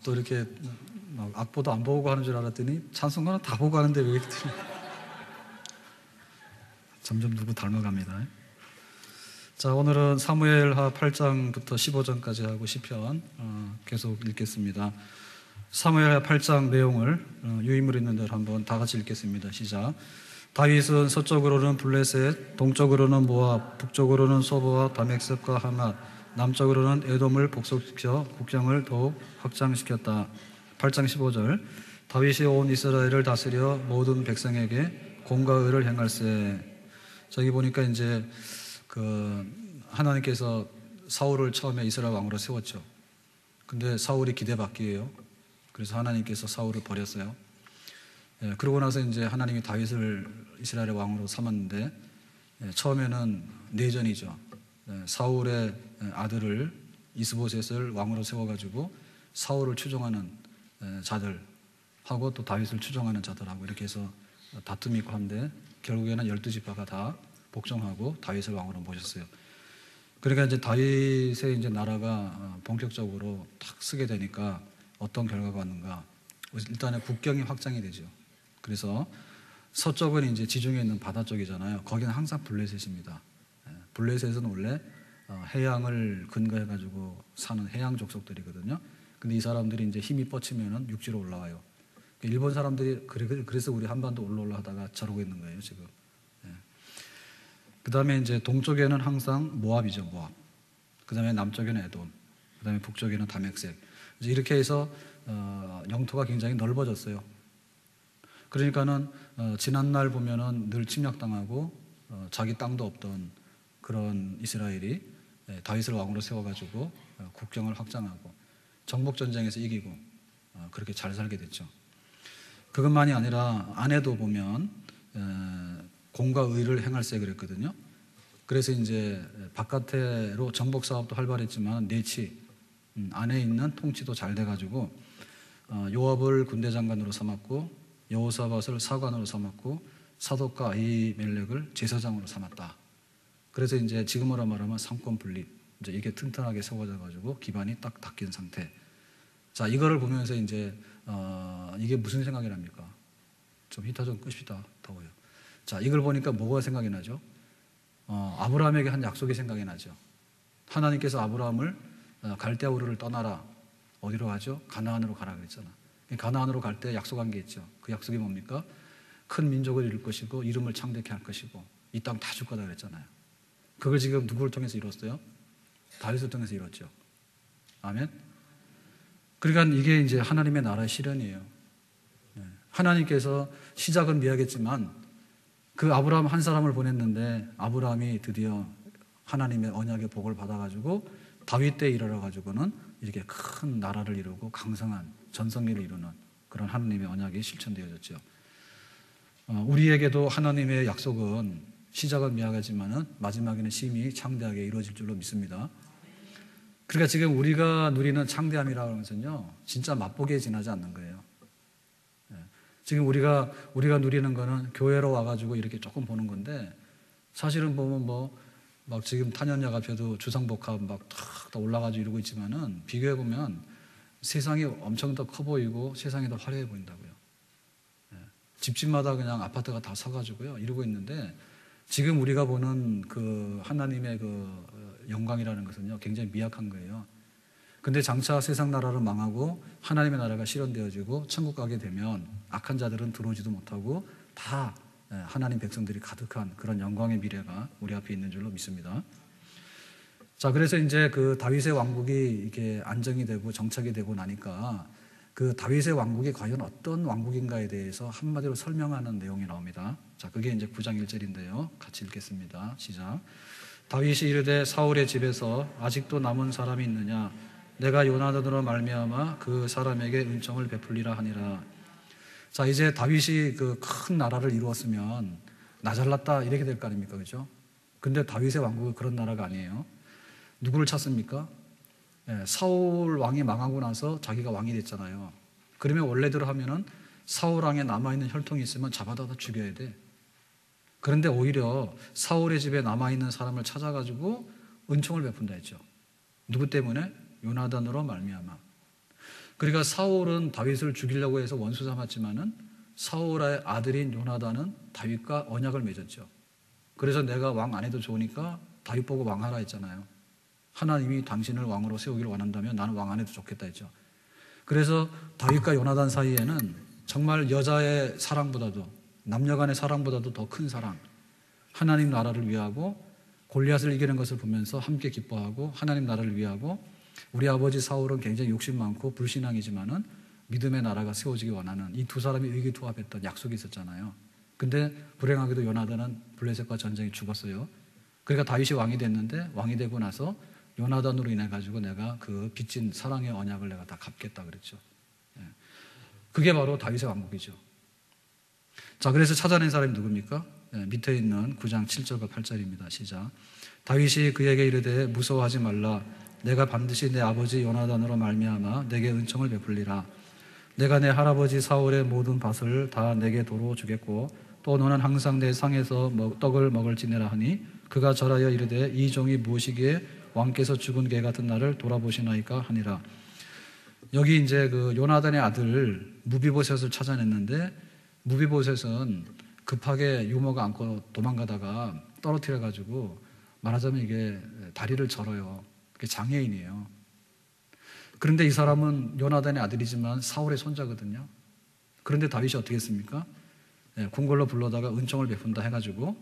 또 이렇게 막 악보도 안 보고 하는 줄 알았더니 찬송가는 다 보고 하는데 왜 이렇게 점점 누구 닮아갑니다. 자, 오늘은 사무엘하 8장부터 15장까지 하고 시편 계속 읽겠습니다. 사무엘하 8장 내용을 유인물 있는 대로 한번 다 같이 읽겠습니다. 시작. 다윗은 서쪽으로는 블레셋, 동쪽으로는 모압, 북쪽으로는 소보와 다맥습과 하맛, 남쪽으로는 에돔을 복속시켜 국경을 더욱 확장시켰다. 8장 15절. 다윗이 온 이스라엘을 다스려 모든 백성에게 공과 의를 행할세. 저기 보니까 이제 하나님께서 사울을 처음에 이스라엘 왕으로 세웠죠. 근데 사울이 기대받기예요. 그래서 하나님께서 사울을 버렸어요. 그러고 나서 이제 하나님이 다윗을 이스라엘의 왕으로 삼았는데, 처음에는 내전이죠. 사울의 아들을 이스보셋을 왕으로 세워가지고 사울을 추종하는 자들하고 또 다윗을 추종하는 자들하고 이렇게 해서 다툼이 있고 한데, 결국에는 12지파가 다 복종하고 다윗을 왕으로 모셨어요. 그러니까 이제 다윗의 이제 나라가 본격적으로 탁 쓰게 되니까 어떤 결과가 왔는가? 일단은 국경이 확장이 되죠. 그래서 서쪽은 이제 지중해 있는 바다 쪽이잖아요. 거기는 항상 블레셋입니다. 블레셋은 원래 해양을 근거해가지고 사는 해양 족속들이거든요. 근데 이 사람들이 이제 힘이 뻗치면은 육지로 올라와요. 일본 사람들이 그래서 우리 한반도 올라 하다가 저러고 있는 거예요, 지금. 그 다음에 이제 동쪽에는 항상 모압이죠, 모압. 그 다음에 남쪽에는 에돔. 그 다음에 북쪽에는 다맥색. 이렇게 해서 영토가 굉장히 넓어졌어요. 그러니까는 지난날 보면은 늘 침략당하고 자기 땅도 없던 그런 이스라엘이 다윗을 왕으로 세워가지고 국경을 확장하고 정복전쟁에서 이기고 그렇게 잘 살게 됐죠. 그것만이 아니라 아내도 보면 공과 의를 행할세 그랬거든요. 그래서 이제 바깥으로 정복 사업도 활발했지만 내치 안에 있는 통치도 잘 돼가지고 요압을 군대 장관으로 삼았고 여호사밧을 사관으로 삼았고 사독과 아히멜렉을 제사장으로 삼았다. 그래서 이제 지금으로 말하면 삼권 분립, 이제 이게 튼튼하게 세워져 가지고 기반이 딱 닦인 상태. 자, 이거를 보면서 이제 이게 무슨 생각이 납니까? 좀 히터 좀 끄시다, 더워요. 자, 이걸 보니까 뭐가 생각이 나죠? 아브라함에게 한 약속이 생각이 나죠. 하나님께서 아브라함을 갈대아 우르를 떠나라. 어디로 가죠? 가나안으로 가라 그랬잖아. 가나안으로 갈 때 약속한 게 있죠. 그 약속이 뭡니까? 큰 민족을 이룰 것이고 이름을 창대케 할 것이고 이 땅 다 줄 거다 그랬잖아요. 그걸 지금 누구를 통해서 이뤘어요? 다윗을 통해서 이뤘죠. 아멘. 그러니까 이게 이제 하나님의 나라의 실현이에요. 하나님께서 시작은 미약했지만 그 아브라함 한 사람을 보냈는데 아브라함이 드디어 하나님의 언약의 복을 받아가지고 다윗 때에 이르러가지고는 이렇게 큰 나라를 이루고 강성한 전성기를 이루는 그런 하나님의 언약이 실천되어졌죠. 우리에게도 하나님의 약속은 시작은 미약하지만은 마지막에는 심히 창대하게 이루어질 줄로 믿습니다. 그러니까 지금 우리가 누리는 창대함이라고 하는 것은요, 진짜 맛보기에 지나지 않는 거예요. 지금 우리가 누리는 거는 교회로 와가지고 이렇게 조금 보는 건데, 사실은 보면 막 지금 탄현역 앞에도 주상복합 막 탁 올라가지고 이러고 있지만은 비교해보면 세상이 엄청 더 커 보이고 세상이 더 화려해 보인다고요. 집집마다 그냥 아파트가 다 서가지고요 이러고 있는데, 지금 우리가 보는 그 하나님의 그 영광이라는 것은요 굉장히 미약한 거예요. 근데 장차 세상 나라를 망하고 하나님의 나라가 실현되어지고 천국 가게 되면 악한 자들은 들어오지도 못하고 다 하나님 백성들이 가득한 그런 영광의 미래가 우리 앞에 있는 줄로 믿습니다. 자, 그래서 이제 그 다윗의 왕국이 이렇게 안정이 되고 정착이 되고 나니까 그 다윗의 왕국이 과연 어떤 왕국인가에 대해서 한마디로 설명하는 내용이 나옵니다. 자, 그게 이제 9장 1절인데요. 같이 읽겠습니다. 시작. 다윗이 이르되 사울의 집에서 아직도 남은 사람이 있느냐? 내가 요나단으로 말미암아 그 사람에게 은총을 베풀리라 하니라. 자, 이제 다윗이 그 큰 나라를 이루었으면 나 잘났다 이렇게 될 거 아닙니까? 그죠? 근데 다윗의 왕국은 그런 나라가 아니에요. 누구를 찾습니까? 사울 왕이 망하고 나서 자기가 왕이 됐잖아요. 그러면 원래대로 하면은 사울 왕에 남아있는 혈통이 있으면 잡아다 죽여야 돼. 그런데 오히려 사울의 집에 남아있는 사람을 찾아가지고 은총을 베푼다 했죠. 누구 때문에? 요나단으로 말미암아. 그러니까 사울은 다윗을 죽이려고 해서 원수 삼았지만은 사울의 아들인 요나단은 다윗과 언약을 맺었죠. 그래서 내가 왕 안 해도 좋으니까 다윗 보고 왕하라 했잖아요. 하나님이 당신을 왕으로 세우기를 원한다면 나는 왕 안 해도 좋겠다 했죠. 그래서 다윗과 요나단 사이에는 정말 여자의 사랑보다도 남녀 간의 사랑보다도 더 큰 사랑, 하나님 나라를 위하고 골리앗을 이기는 것을 보면서 함께 기뻐하고 하나님 나라를 위하고 우리 아버지 사울은 굉장히 욕심 많고 불신앙이지만은 믿음의 나라가 세워지기 원하는 이 두 사람이 의기투합했던 약속이 있었잖아요. 근데 불행하게도 요나단은 블레셋과 전쟁에 죽었어요. 그러니까 다윗이 왕이 됐는데 왕이 되고 나서 요나단으로 인해 가지고 내가 그 빚진 사랑의 언약을 내가 다 갚겠다 그랬죠. 그게 바로 다윗의 왕국이죠. 자, 그래서 찾아낸 사람이 누굽니까? 밑에 있는 9장 7절과 8절입니다. 시작. 다윗이 그에게 이르되 무서워하지 말라. 내가 반드시 내 아버지 요나단으로 말미암아 내게 은총을 베풀리라. 내가 내 할아버지 사울의 모든 밭을 다 내게 도로 주겠고 또 너는 항상 내 상에서 떡을 먹을지니라 하니 그가 절하여 이르되 이 종이 무엇이기에 왕께서 죽은 개 같은 나를 돌아보시나이까 하니라. 여기 이제 그 요나단의 아들 무비보셋을 찾아냈는데 무비보셋은 급하게 유모가 안고 도망가다가 떨어뜨려 가지고 말하자면 이게 다리를 절어요. 그게 장애인이에요. 그런데 이 사람은 요나단의 아들이지만 사울의 손자거든요. 그런데 다윗이 어떻게 했습니까? 궁궐로 불러다가 은총을 베푼다 해가지고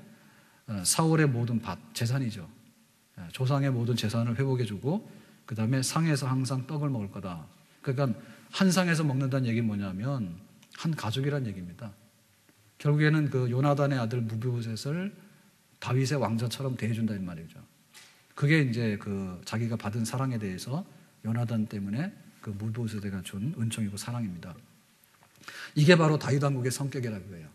사울의 모든 밭, 재산이죠. 조상의 모든 재산을 회복해주고 그 다음에 상에서 항상 떡을 먹을 거다. 그러니까 한 상에서 먹는다는 얘기는 뭐냐면 한 가족이란 얘기입니다. 결국에는 그 요나단의 아들 무비보셋을 다윗의 왕자처럼 대해준다는 말이죠. 그게 이제 그 자기가 받은 사랑에 대해서 요나단 때문에 그 무비보셋에게 준 은총이고 사랑입니다. 이게 바로 다윗 왕국의 성격이라고 해요.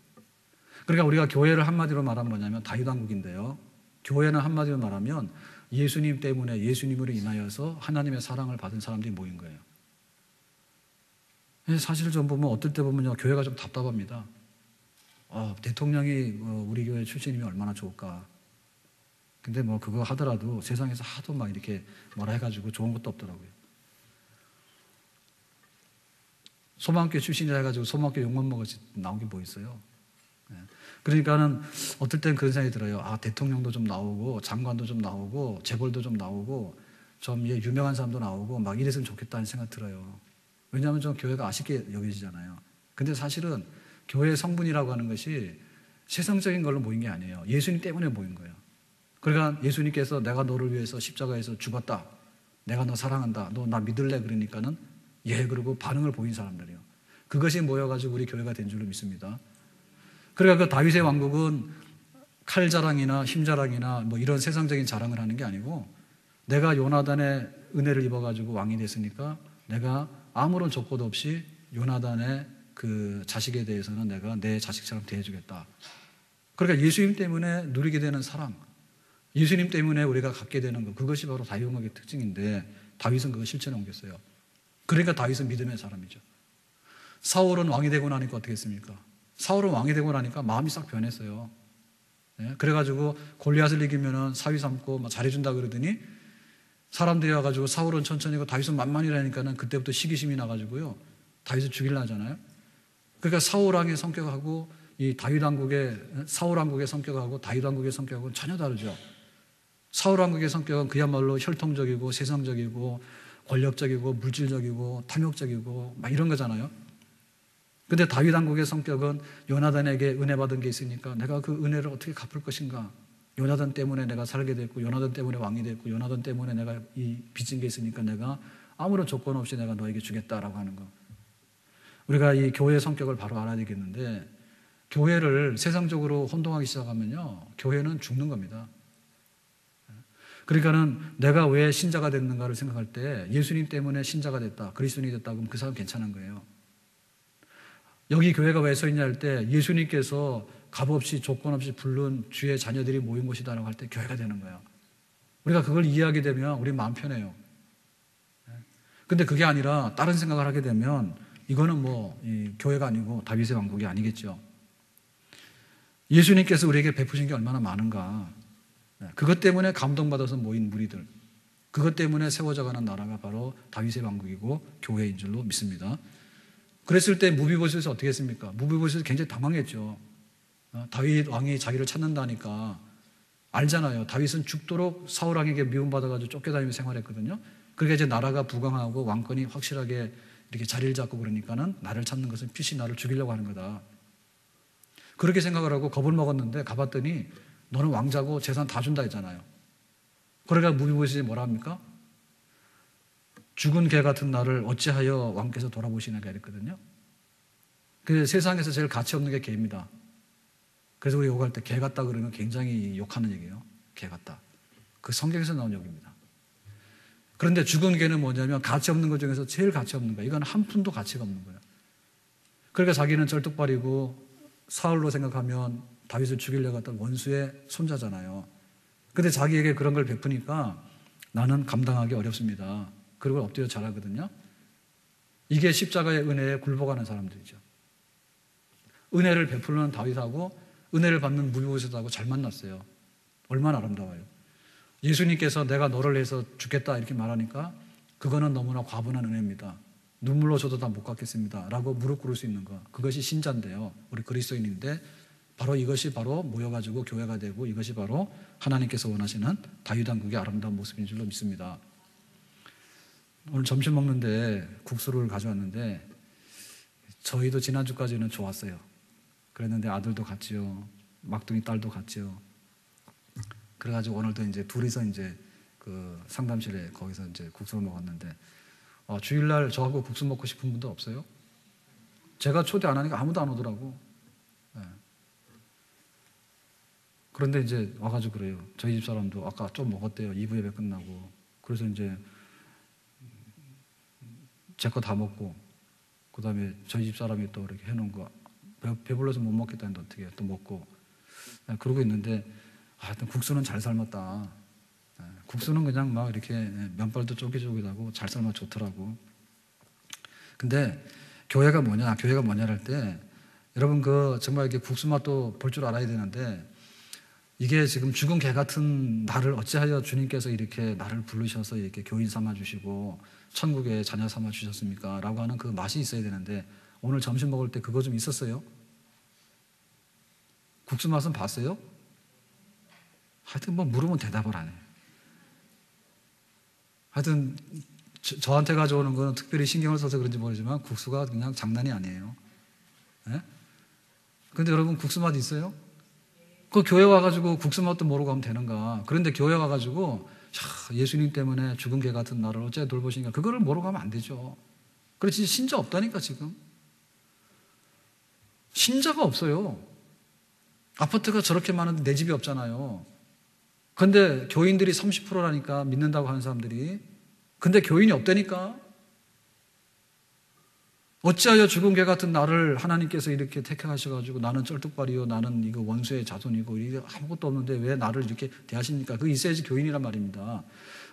그러니까 우리가 교회를 한마디로 말하면 뭐냐면 다윗 왕국인데요. 교회는 한마디로 말하면 예수님 때문에 예수님으로 인하여서 하나님의 사랑을 받은 사람들이 모인 거예요. 사실 좀 보면 어떨 때 보면요 교회가 좀 답답합니다. 대통령이 우리 교회 출신이면 얼마나 좋을까. 근데 뭐 그거 하더라도 세상에서 하도 막 이렇게 뭐라 해가지고 좋은 것도 없더라고요. 소망교회 출신이라 해가지고 소망교회 욕만 먹어서 나온 게 뭐 있어요. 그러니까는 어떨 땐 그런 생각이 들어요. 대통령도 좀 나오고 장관도 좀 나오고 재벌도 좀 나오고 좀 유명한 사람도 나오고 막 이랬으면 좋겠다는 생각 들어요. 왜냐하면 좀 교회가 아쉽게 여겨지잖아요. 근데 사실은 교회의 성분이라고 하는 것이 세상적인 걸로 모인 게 아니에요. 예수님 때문에 모인 거예요. 그러니까 예수님께서 내가 너를 위해서 십자가에서 죽었다. 내가 너 사랑한다. 너 나 믿을래? 그러니까는 예, 그러고 반응을 보인 사람들이요. 그것이 모여가지고 우리 교회가 된 줄로 믿습니다. 그러니까 그 다윗의 왕국은 칼 자랑이나 힘 자랑이나 뭐 이런 세상적인 자랑을 하는 게 아니고 내가 요나단의 은혜를 입어가지고 왕이 됐으니까 내가 아무런 조건 없이 요나단의 그 자식에 대해서는 내가 내 자식처럼 대해주겠다. 그러니까 예수님 때문에 누리게 되는 사랑, 예수님 때문에 우리가 갖게 되는 것, 그것이 바로 다윗 왕국의 특징인데 다윗은 그걸 실천해 옮겼어요. 그러니까 다윗은 믿음의 사람이죠. 사울은 왕이 되고 나니까 어떻게 했습니까? 사울은 왕이 되고 나니까 마음이 싹 변했어요. 그래가지고 골리앗을 이기면은 사위 삼고 막 잘해준다 그러더니 사람들이 와가지고 사울은 천천히고 다윗은 만만이라니까는 그때부터 시기심이 나가지고요 다윗을 죽이려 하잖아요. 그러니까 사울 왕의 성격하고 이 다윗 왕국의 사울 왕국의 성격하고 다윗 왕국의 성격하고는 전혀 다르죠. 사울 왕국의 성격은 그야말로 혈통적이고 세상적이고 권력적이고 물질적이고 탐욕적이고 막 이런 거잖아요. 근데 다윗 왕국의 성격은 요나단에게 은혜 받은 게 있으니까 내가 그 은혜를 어떻게 갚을 것인가. 요나단 때문에 내가 살게 됐고 요나단 때문에 왕이 됐고 요나단 때문에 내가 이 빚진 게 있으니까 내가 아무런 조건 없이 내가 너에게 주겠다라고 하는 거. 우리가 이 교회의 성격을 바로 알아야 되겠는데 교회를 세상적으로 혼동하기 시작하면요 교회는 죽는 겁니다. 그러니까는 내가 왜 신자가 됐는가를 생각할 때 예수님 때문에 신자가 됐다, 그리스도인이 됐다 그러면 그 사람 괜찮은 거예요. 여기 교회가 왜 서 있냐 할 때 예수님께서 값없이 조건 없이 부른 주의 자녀들이 모인 곳이다라고 할 때 교회가 되는 거예요. 우리가 그걸 이해하게 되면 우리 마음 편해요. 근데 그게 아니라 다른 생각을 하게 되면 이거는 뭐 이 교회가 아니고 다윗의 왕국이 아니겠죠. 예수님께서 우리에게 베푸신 게 얼마나 많은가. 그것 때문에 감동받아서 모인 무리들. 그것 때문에 세워져가는 나라가 바로 다윗의 왕국이고 교회인 줄로 믿습니다. 그랬을 때 무비보셋이 어떻게 했습니까? 무비보셋이 굉장히 당황했죠. 다윗 왕이 자기를 찾는다니까 알잖아요. 다윗은 죽도록 사울 왕에게 미움받아가지고 쫓겨다니며 생활했거든요. 그러니까 이제 나라가 부강하고 왕권이 확실하게 이렇게 자리를 잡고 그러니까는 나를 찾는 것은 필시 나를 죽이려고 하는 거다. 그렇게 생각을 하고 겁을 먹었는데 가봤더니 너는 왕자고 재산 다 준다 했잖아요. 그러니까 무비보셋이 뭐라 합니까? 죽은 개 같은 나를 어찌하여 왕께서 돌아보시나가 이랬거든요. 그 세상에서 제일 가치 없는 게 개입니다. 그래서 우리 욕할 때 개 같다 그러면 굉장히 욕하는 얘기예요. 개 같다. 그 성경에서 나온 욕입니다. 그런데 죽은 개는 뭐냐면 가치 없는 것 중에서 제일 가치 없는 거예요. 이건 한 푼도 가치가 없는 거예요. 그러니까 자기는 절뚝발이고 사울로 생각하면 다윗을 죽이려고 했던 원수의 손자잖아요. 근데 자기에게 그런 걸 베푸니까 나는 감당하기 어렵습니다. 그리고 엎드려 잘하거든요. 이게 십자가의 은혜에 굴복하는 사람들이죠. 은혜를 베푸는 다윗하고 은혜를 받는 무비보셋하고 잘 만났어요. 얼마나 아름다워요. 예수님께서 내가 너를 위해서 죽겠다 이렇게 말하니까 그거는 너무나 과분한 은혜입니다. 눈물로 줘도 다 못 갚겠습니다 라고 무릎 꿇을 수 있는 거, 그것이 신자인데요. 우리 그리스도인인데 바로 이것이 바로 모여가지고 교회가 되고 이것이 바로 하나님께서 원하시는 다윗 왕국의 아름다운 모습인 줄로 믿습니다. 오늘 점심 먹는데 국수를 가져왔는데 저희도 지난주까지는 좋았어요. 그랬는데 아들도 갔지요. 막둥이 딸도 갔지요. 그래가지고 오늘도 이제 둘이서 이제 그 상담실에 거기서 이제 국수를 먹었는데 주일날 저하고 국수 먹고 싶은 분도 없어요? 제가 초대 안 하니까 아무도 안 오더라고. 네. 그런데 이제 와가지고 그래요. 저희 집 사람도 아까 좀 먹었대요. 2부 예배 끝나고. 그래서 이제 제 거 다 먹고 그 다음에 저희 집 사람이 또 이렇게 해놓은 거 배불러서 못 먹겠다는데 어떻게 또 먹고 그러고 있는데 하여튼 국수는 잘 삶았다. 국수는 그냥 막 이렇게 면발도 쫄깃쫄깃하고 잘 삶아 좋더라고. 근데 교회가 뭐냐? 교회가 뭐냐 할 때 여러분 그 정말 이렇게 국수 맛도 볼 줄 알아야 되는데 이게 지금 죽은 개 같은 나를 어찌하여 주님께서 이렇게 나를 부르셔서 이렇게 교인 삼아 주시고 천국의 자녀 삼아 주셨습니까? 라고 하는 그 맛이 있어야 되는데 오늘 점심 먹을 때 그거 좀 있었어요? 국수 맛은 봤어요? 하여튼 뭐 물으면 대답을 안 해요. 하여튼 저한테 가져오는 거는 특별히 신경을 써서 그런지 모르지만 국수가 그냥 장난이 아니에요. 네? 근데 여러분 국수 맛 있어요? 그 교회 와가지고 국수 맛도 모르고 하면 되는가? 그런데 교회 와가지고 예수님 때문에 죽은 개 같은 나를 어째 돌보시니까 그거를 모르고 하면 안 되죠. 그렇지 신자 없다니까 지금. 신자가 없어요. 아파트가 저렇게 많은데 내 집이 없잖아요. 근데 교인들이 30%라니까 믿는다고 하는 사람들이. 근데 교인이 없다니까. 어찌하여 죽은 개 같은 나를 하나님께서 이렇게 택하셔가지고 나는 쩔뚝발이요 나는 이거 원수의 자손이고 이게 아무것도 없는데 왜 나를 이렇게 대하십니까? 그거 있어야지 교인이란 말입니다.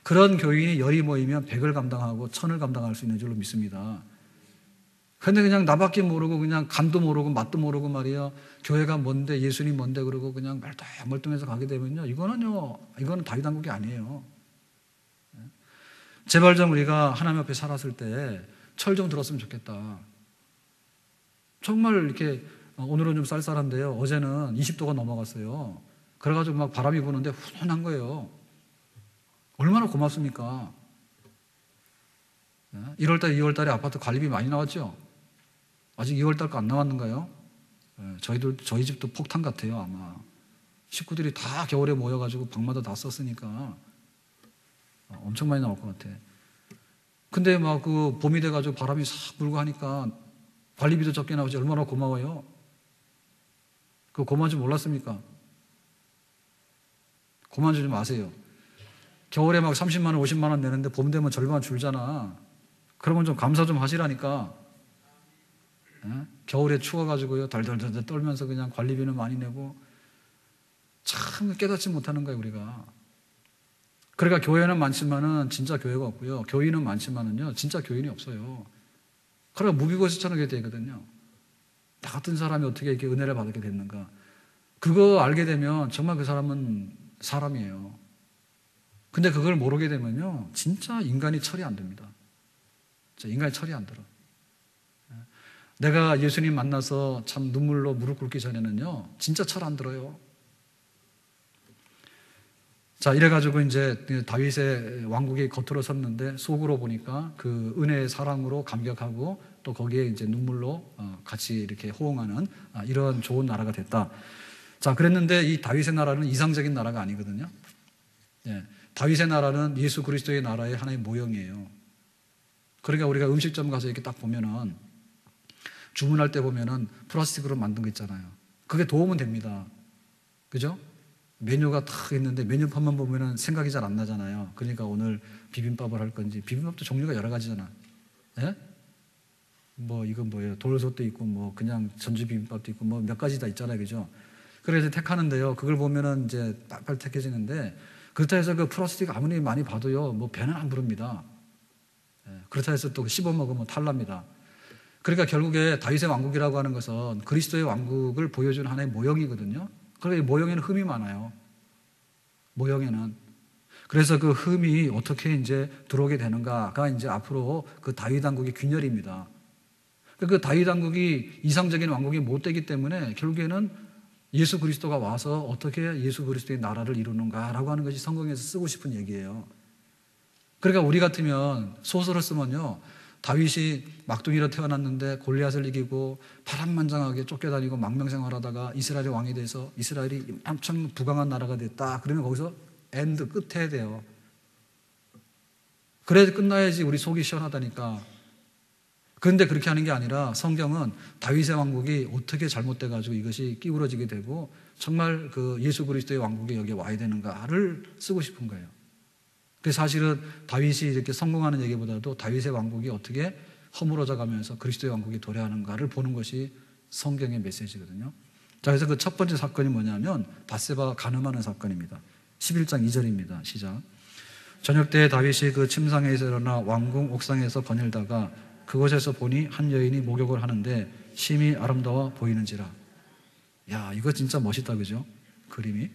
그런 교인이 열이 모이면 100을 감당하고 1000을 감당할 수 있는 줄로 믿습니다. 근데 그냥 나밖에 모르고 그냥 간도 모르고 맛도 모르고 말이야 교회가 뭔데 예수님 뭔데 그러고 그냥 멀뚱해서 가게 되면요 이거는 다윗 왕국이 아니에요. 제발 좀 우리가 하나님 앞에 살았을 때 철 좀 들었으면 좋겠다. 정말 이렇게 오늘은 좀 쌀쌀한데요. 어제는 20도가 넘어갔어요. 그래가지고 막 바람이 부는데 훈훈한 거예요. 얼마나 고맙습니까? 1월달, 2월달에 아파트 관리비 많이 나왔죠? 아직 2월달 거 안 나왔는가요? 저희 집도 폭탄 같아요, 아마. 식구들이 다 겨울에 모여가지고 방마다 다 썼으니까 엄청 많이 나올 것 같아. 근데 막 그 봄이 돼가지고 바람이 싹 불고 하니까 관리비도 적게 나오지 얼마나 고마워요. 그거 고마운 줄 몰랐습니까? 고마운 줄 좀 아세요. 겨울에 막 30만 원, 50만 원 내는데 봄 되면 절반 줄잖아. 그러면 좀 감사 좀 하시라니까. 겨울에 추워가지고요 덜덜덜 떨면서 그냥 관리비는 많이 내고 참 깨닫지 못하는 거예요 우리가. 그러니까 교회는 많지만은 진짜 교회가 없고요. 교인은 많지만은요 진짜 교인이 없어요. 그러니까 무비보셋처럼 이렇게 되거든요. 나 같은 사람이 어떻게 이렇게 은혜를 받게 됐는가. 그거 알게 되면 정말 그 사람은 사람이에요. 근데 그걸 모르게 되면요, 진짜 인간이 철이 안 됩니다. 진짜 인간이 철이 안 들어. 내가 예수님 만나서 참 눈물로 무릎 꿇기 전에는요, 진짜 철 안 들어요. 자, 이래가지고 이제 다윗의 왕국이 겉으로 섰는데 속으로 보니까 그 은혜의 사랑으로 감격하고 또 거기에 이제 눈물로 같이 이렇게 호응하는 이런 좋은 나라가 됐다. 자, 그랬는데 이 다윗의 나라는 이상적인 나라가 아니거든요. 예, 다윗의 나라는 예수 그리스도의 나라의 하나의 모형이에요. 그러니까 우리가 음식점 가서 이렇게 딱 보면은 주문할 때 보면은 플라스틱으로 만든 거 있잖아요. 그게 도움은 됩니다. 그죠? 메뉴가 딱 있는데 메뉴판만 보면은 생각이 잘 안 나잖아요. 그러니까 오늘 비빔밥을 할 건지, 비빔밥도 종류가 여러 가지잖아. 예? 뭐 이건 뭐예요? 돌솥도 있고 뭐 그냥 전주 비빔밥도 있고 뭐 몇 가지 다 있잖아요. 그죠? 그래서 택하는데요. 그걸 보면은 이제 빨리 택해지는데, 그렇다 해서 그 플라스틱 아무리 많이 봐도요, 뭐 배는 안 부릅니다. 예, 그렇다 해서 또 씹어 먹으면 탈납니다. 그러니까 결국에 다윗의 왕국이라고 하는 것은 그리스도의 왕국을 보여주는 하나의 모형이거든요. 그러니까 이 모형에는 흠이 많아요. 모형에는. 그래서 그 흠이 어떻게 이제 들어오게 되는가가 이제 앞으로 그 다윗 왕국의 균열입니다. 그 다윗 왕국이 이상적인 왕국이 못 되기 때문에 결국에는 예수 그리스도가 와서 어떻게 예수 그리스도의 나라를 이루는가라고 하는 것이 성경에서 쓰고 싶은 얘기예요. 그러니까 우리 같으면 소설을 쓰면요, 다윗이 막둥이로 태어났는데 골리앗을 이기고 파란만장하게 쫓겨다니고 망명생활하다가 이스라엘의 왕이 돼서 이스라엘이 엄청 부강한 나라가 됐다. 그러면 거기서 엔드 끝해야 돼요. 그래야 끝나야지 우리 속이 시원하다니까. 그런데 그렇게 하는 게 아니라 성경은 다윗의 왕국이 어떻게 잘못돼가지고 이것이 끼우러지게 되고 정말 그 예수 그리스도의 왕국이 여기에 와야 되는가를 쓰고 싶은 거예요. 그래서 사실은 다윗이 이렇게 성공하는 얘기보다도 다윗의 왕국이 어떻게 허물어져 가면서 그리스도의 왕국이 도래하는가를 보는 것이 성경의 메시지거든요. 자, 그래서 그 첫 번째 사건이 뭐냐면 밧세바가 간음하는 사건입니다. 11장 2절입니다. 시작. 저녁 때 다윗이 그 침상에서 일어나 왕궁 옥상에서 거닐다가 그곳에서 보니 한 여인이 목욕을 하는데 심히 아름다워 보이는지라. 야, 이거 진짜 멋있다, 그죠? 그림이.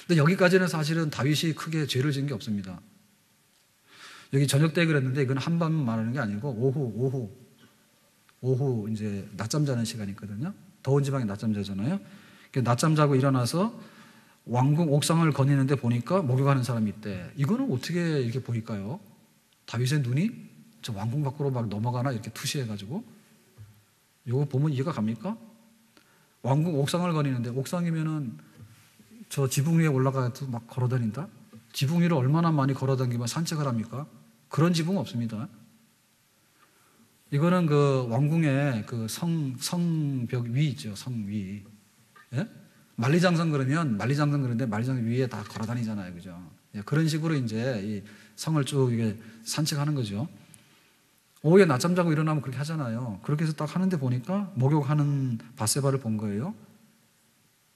근데 여기까지는 사실은 다윗이 크게 죄를 지은 게 없습니다. 여기 저녁 때 그랬는데 이건 한밤 말하는 게 아니고 오후 이제 낮잠 자는 시간이 있거든요. 더운 지방에 낮잠 자잖아요. 낮잠 자고 일어나서 왕궁 옥상을 거니는데 보니까 목욕하는 사람이 있대. 이거는 어떻게 이렇게 보일까요? 다윗의 눈이 저 왕궁 밖으로 막 넘어가나 이렇게 투시해가지고. 이거 보면 이해가 갑니까? 왕궁 옥상을 거니는데, 옥상이면은 저 지붕 위에 올라가서 막 걸어다닌다? 지붕 위를 얼마나 많이 걸어다니면 산책을 합니까? 그런 지붕은 없습니다. 이거는 그 왕궁의 그 성벽 위 있죠. 성 위. 예? 만리장성 그러면 만리장성 그런데 만리장성 위에 다 걸어다니잖아요. 그죠? 예, 그런 식으로 이제 이 성을 쭉 이게 산책하는 거죠. 오후에 낮잠 자고 일어나면 그렇게 하잖아요. 그렇게 해서 딱 하는데 보니까 목욕하는 밧세바를 본 거예요.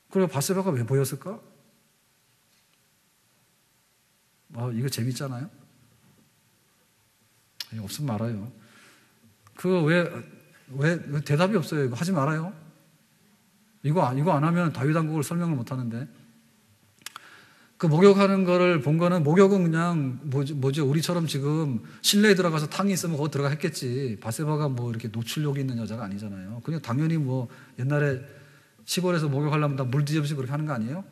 그리고 밧세바가 왜 보였을까? 이거 재밌잖아요. 없으면 말아요. 왜 대답이 없어요? 이거 하지 말아요. 이거 안 하면 다윗 왕국을 설명을 못 하는데. 그 목욕하는 거를 본 거는, 목욕은 그냥 뭐죠? 우리처럼 지금 실내에 들어가서 탕이 있으면 거기 들어가 했겠지. 밧세바가 뭐 이렇게 노출욕이 있는 여자가 아니잖아요. 그냥 당연히 뭐 옛날에 시골에서 목욕하려면 다 물 뒤집어서 그렇게 하는 거 아니에요?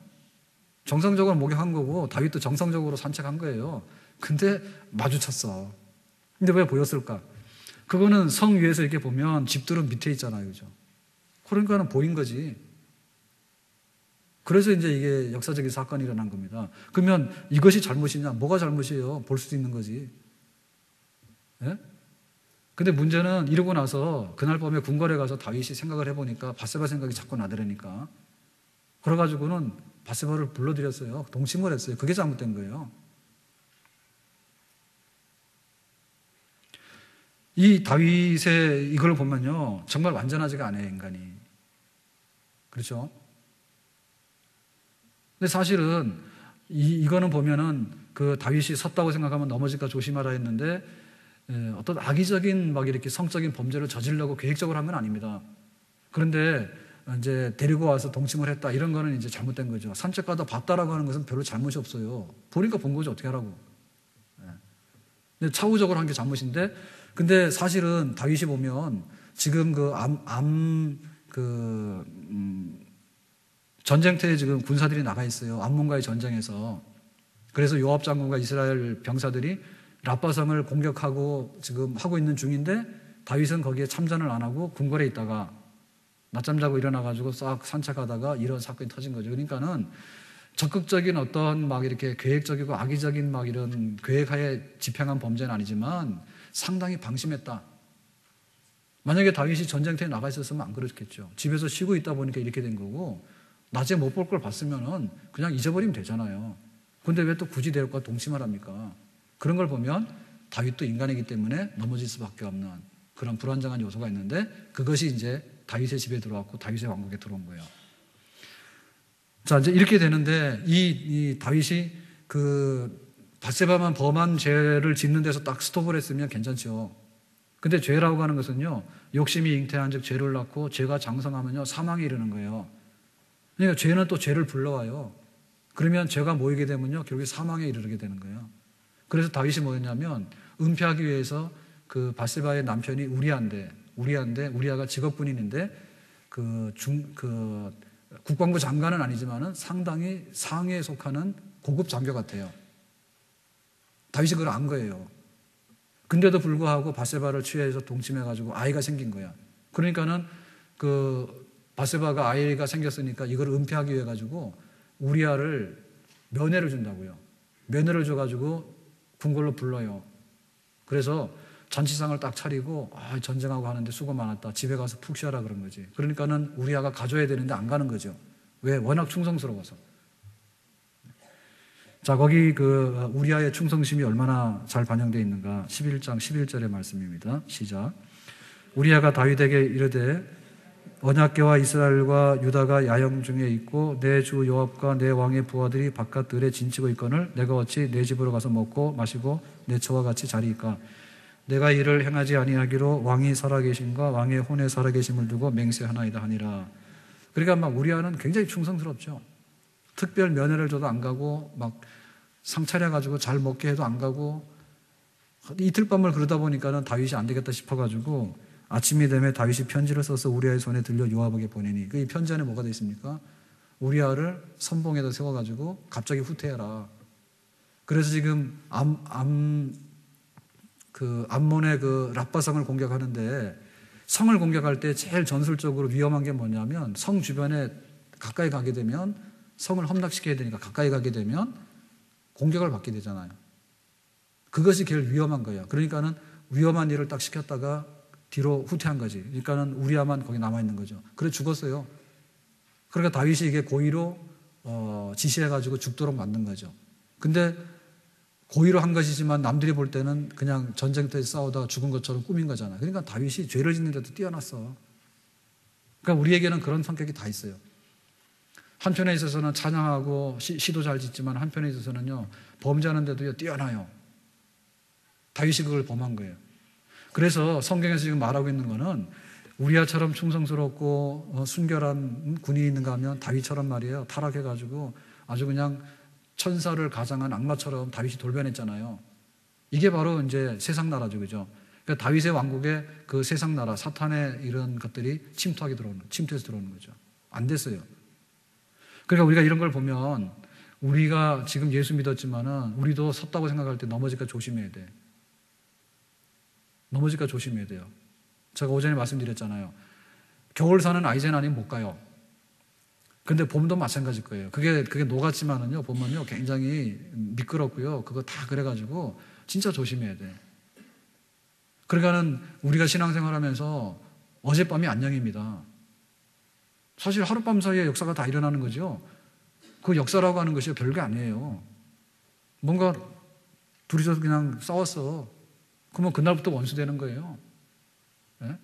정상적으로 목욕한 거고 다윗도 정상적으로 산책한 거예요. 근데 마주쳤어. 근데 왜 보였을까? 그거는 성 위에서 이렇게 보면 집들은 밑에 있잖아요. 그죠? 그러니까는 보인 거지. 그래서 이제 이게 역사적인 사건이 일어난 겁니다. 그러면 이것이 잘못이냐? 뭐가 잘못이에요? 볼 수도 있는 거지. 예? 근데 문제는 이러고 나서 그날 밤에 궁궐에 가서 다윗이 생각을 해보니까 밧세바 생각이 자꾸 나더라니까. 그래가지고는 밧세바를 불러들였어요. 동침을 했어요. 그게 잘못된 거예요. 이 다윗의 이걸 보면요, 정말 완전하지가 않아요, 인간이. 그렇죠? 근데 사실은 이거는 보면은 그 다윗이 섰다고 생각하면 넘어질까 조심하라 했는데, 어떤 악의적인 막 이렇게 성적인 범죄를 저지르려고 계획적으로 한 건 아닙니다. 그런데 이제 데리고 와서 동침을 했다. 이런 거는 이제 잘못된 거죠. 산책 가다 봤다라고 하는 것은 별로 잘못이 없어요. 보니까 본 거죠. 어떻게 하라고. 근데 차후적으로 한 게 잘못인데, 근데 사실은 다윗이 보면 지금 전쟁터에 지금 군사들이 나가 있어요. 암몬과의 전쟁에서. 그래서 요압 장군과 이스라엘 병사들이 라빠성을 공격하고 지금 하고 있는 중인데 다윗은 거기에 참전을 안 하고 궁궐에 있다가 낮잠 자고 일어나가지고 싹 산책하다가 이런 사건이 터진 거죠. 그러니까는 적극적인 어떤 막 이렇게 계획적이고 악의적인 막 이런 계획하에 집행한 범죄는 아니지만 상당히 방심했다. 만약에 다윗이 전쟁터에 나가 있었으면 안 그렇겠죠. 집에서 쉬고 있다 보니까 이렇게 된 거고, 낮에 못 볼 걸 봤으면은 그냥 잊어버리면 되잖아요. 근데 왜 또 굳이 데려가 동침을 합니까? 그런 걸 보면 다윗도 인간이기 때문에 넘어질 수밖에 없는 그런 불안정한 요소가 있는데, 그것이 이제 다윗의 집에 들어왔고 다윗의 왕국에 들어온 거예요. 자, 이제 이렇게 되는데 이 다윗이 그 밧세바만 범한 죄를 짓는 데서 딱 스톱을 했으면 괜찮죠. 근데 죄라고 하는 것은요, 욕심이 잉태한 즉 죄를 낳고 죄가 장성하면요 사망에 이르는 거예요. 그러니까 죄는 또 죄를 불러와요. 그러면 죄가 모이게 되면요 결국에 사망에 이르게 되는 거예요. 그래서 다윗이 뭐였냐면 은폐하기 위해서 그 밧세바의 남편이 우리아가 직업군인인데 국방부 장관은 아니지만은 상당히 상위에 속하는 고급 장교 같아요. 다윗이 그걸 안 거예요. 근데도 불구하고 밧세바를 취해서 동침해가지고 아이가 생긴 거야. 그러니까는 그 밧세바가 아이가 생겼으니까 이걸 은폐하기 위해 가지고 우리아를 면회를 준다고요. 면회를 줘가지고 궁궐로 불러요. 그래서 잔치상을 딱 차리고 전쟁하고 하는데 수고 많았다. 집에 가서 푹 쉬어라 그런 거지. 그러니까는 우리아가 가줘야 되는데 안 가는 거죠. 왜? 워낙 충성스러워서. 자, 거기 그 우리아의 충성심이 얼마나 잘 반영되어 있는가. 11장 11절의 말씀입니다. 시작. 우리아가 다윗에게 이르되 언약궤와 이스라엘과 유다가 야영 중에 있고 내 주 요압과 내 왕의 부하들이 바깥 들에 진치고 있거늘 내가 어찌 내 집으로 가서 먹고 마시고 내 처와 같이 자리이까. 내가 이를 행하지 아니하기로 왕이 살아계심과 왕의 혼에 살아계심을 두고 맹세하나이다 하니라. 그러니까 막 우리아는 굉장히 충성스럽죠. 특별 면회를 줘도 안 가고 막 상 차려가지고 잘 먹게 해도 안 가고 이틀 밤을 그러다 보니까는 다윗이 안 되겠다 싶어가지고 아침이 되면 다윗이 편지를 써서 우리아의 손에 들려 요압에게 보내니 이 편지 안에 뭐가 되어 있습니까? 우리아를 선봉에다 세워가지고 갑자기 후퇴해라. 그래서 지금 암몬의 그 랍바성을 공격하는데 성을 공격할 때 제일 전술적으로 위험한 게 뭐냐면 성 주변에 가까이 가게 되면 성을 함락시켜야 되니까 가까이 가게 되면 공격을 받게 되잖아요. 그것이 제일 위험한 거예요. 그러니까는 위험한 일을 딱 시켰다가 뒤로 후퇴한 거지. 그러니까는 우리아만 거기 남아있는 거죠. 그래 죽었어요. 그러니까 다윗이 이게 고의로 지시해가지고 죽도록 만든 거죠. 근데 고의로 한 것이지만 남들이 볼 때는 그냥 전쟁터에서 싸우다가 죽은 것처럼 꾸민 거잖아요. 그러니까 다윗이 죄를 짓는 데도 뛰어났어. 그러니까 우리에게는 그런 성격이 다 있어요. 한편에 있어서는 찬양하고 시도 잘 짓지만 한편에 있어서는요 범죄하는 데도 뛰어나요. 다윗이 그걸 범한 거예요. 그래서 성경에서 지금 말하고 있는 거는 우리아처럼 충성스럽고 순결한 군인이 있는가 하면 다윗처럼 말이에요. 타락해가지고 아주 그냥 천사를 가장한 악마처럼 다윗이 돌변했잖아요. 이게 바로 이제 세상 나라죠, 그죠? 그러니까 다윗의 왕국에 그 세상 나라, 사탄의 이런 것들이 침투해서 들어오는 거죠. 안 됐어요. 그러니까 우리가 이런 걸 보면 우리가 지금 예수 믿었지만은 우리도 섰다고 생각할 때 넘어질까 조심해야 돼. 넘어질까 조심해야 돼요. 제가 오전에 말씀드렸잖아요. 겨울 사는 아이젠 아니면 못 가요. 근데 봄도 마찬가지일 거예요. 그게 녹았지만은요, 보면요, 굉장히 미끄럽고요. 그거 다 그래가지고 진짜 조심해야 돼. 그러니까는 우리가 신앙생활 하면서 어젯밤이 안녕입니다. 사실 하룻밤 사이에 역사가 다 일어나는 거죠. 그 역사라고 하는 것이 별게 아니에요. 뭔가 둘이서 그냥 싸웠어. 그러면 그날부터 원수되는 거예요. 네?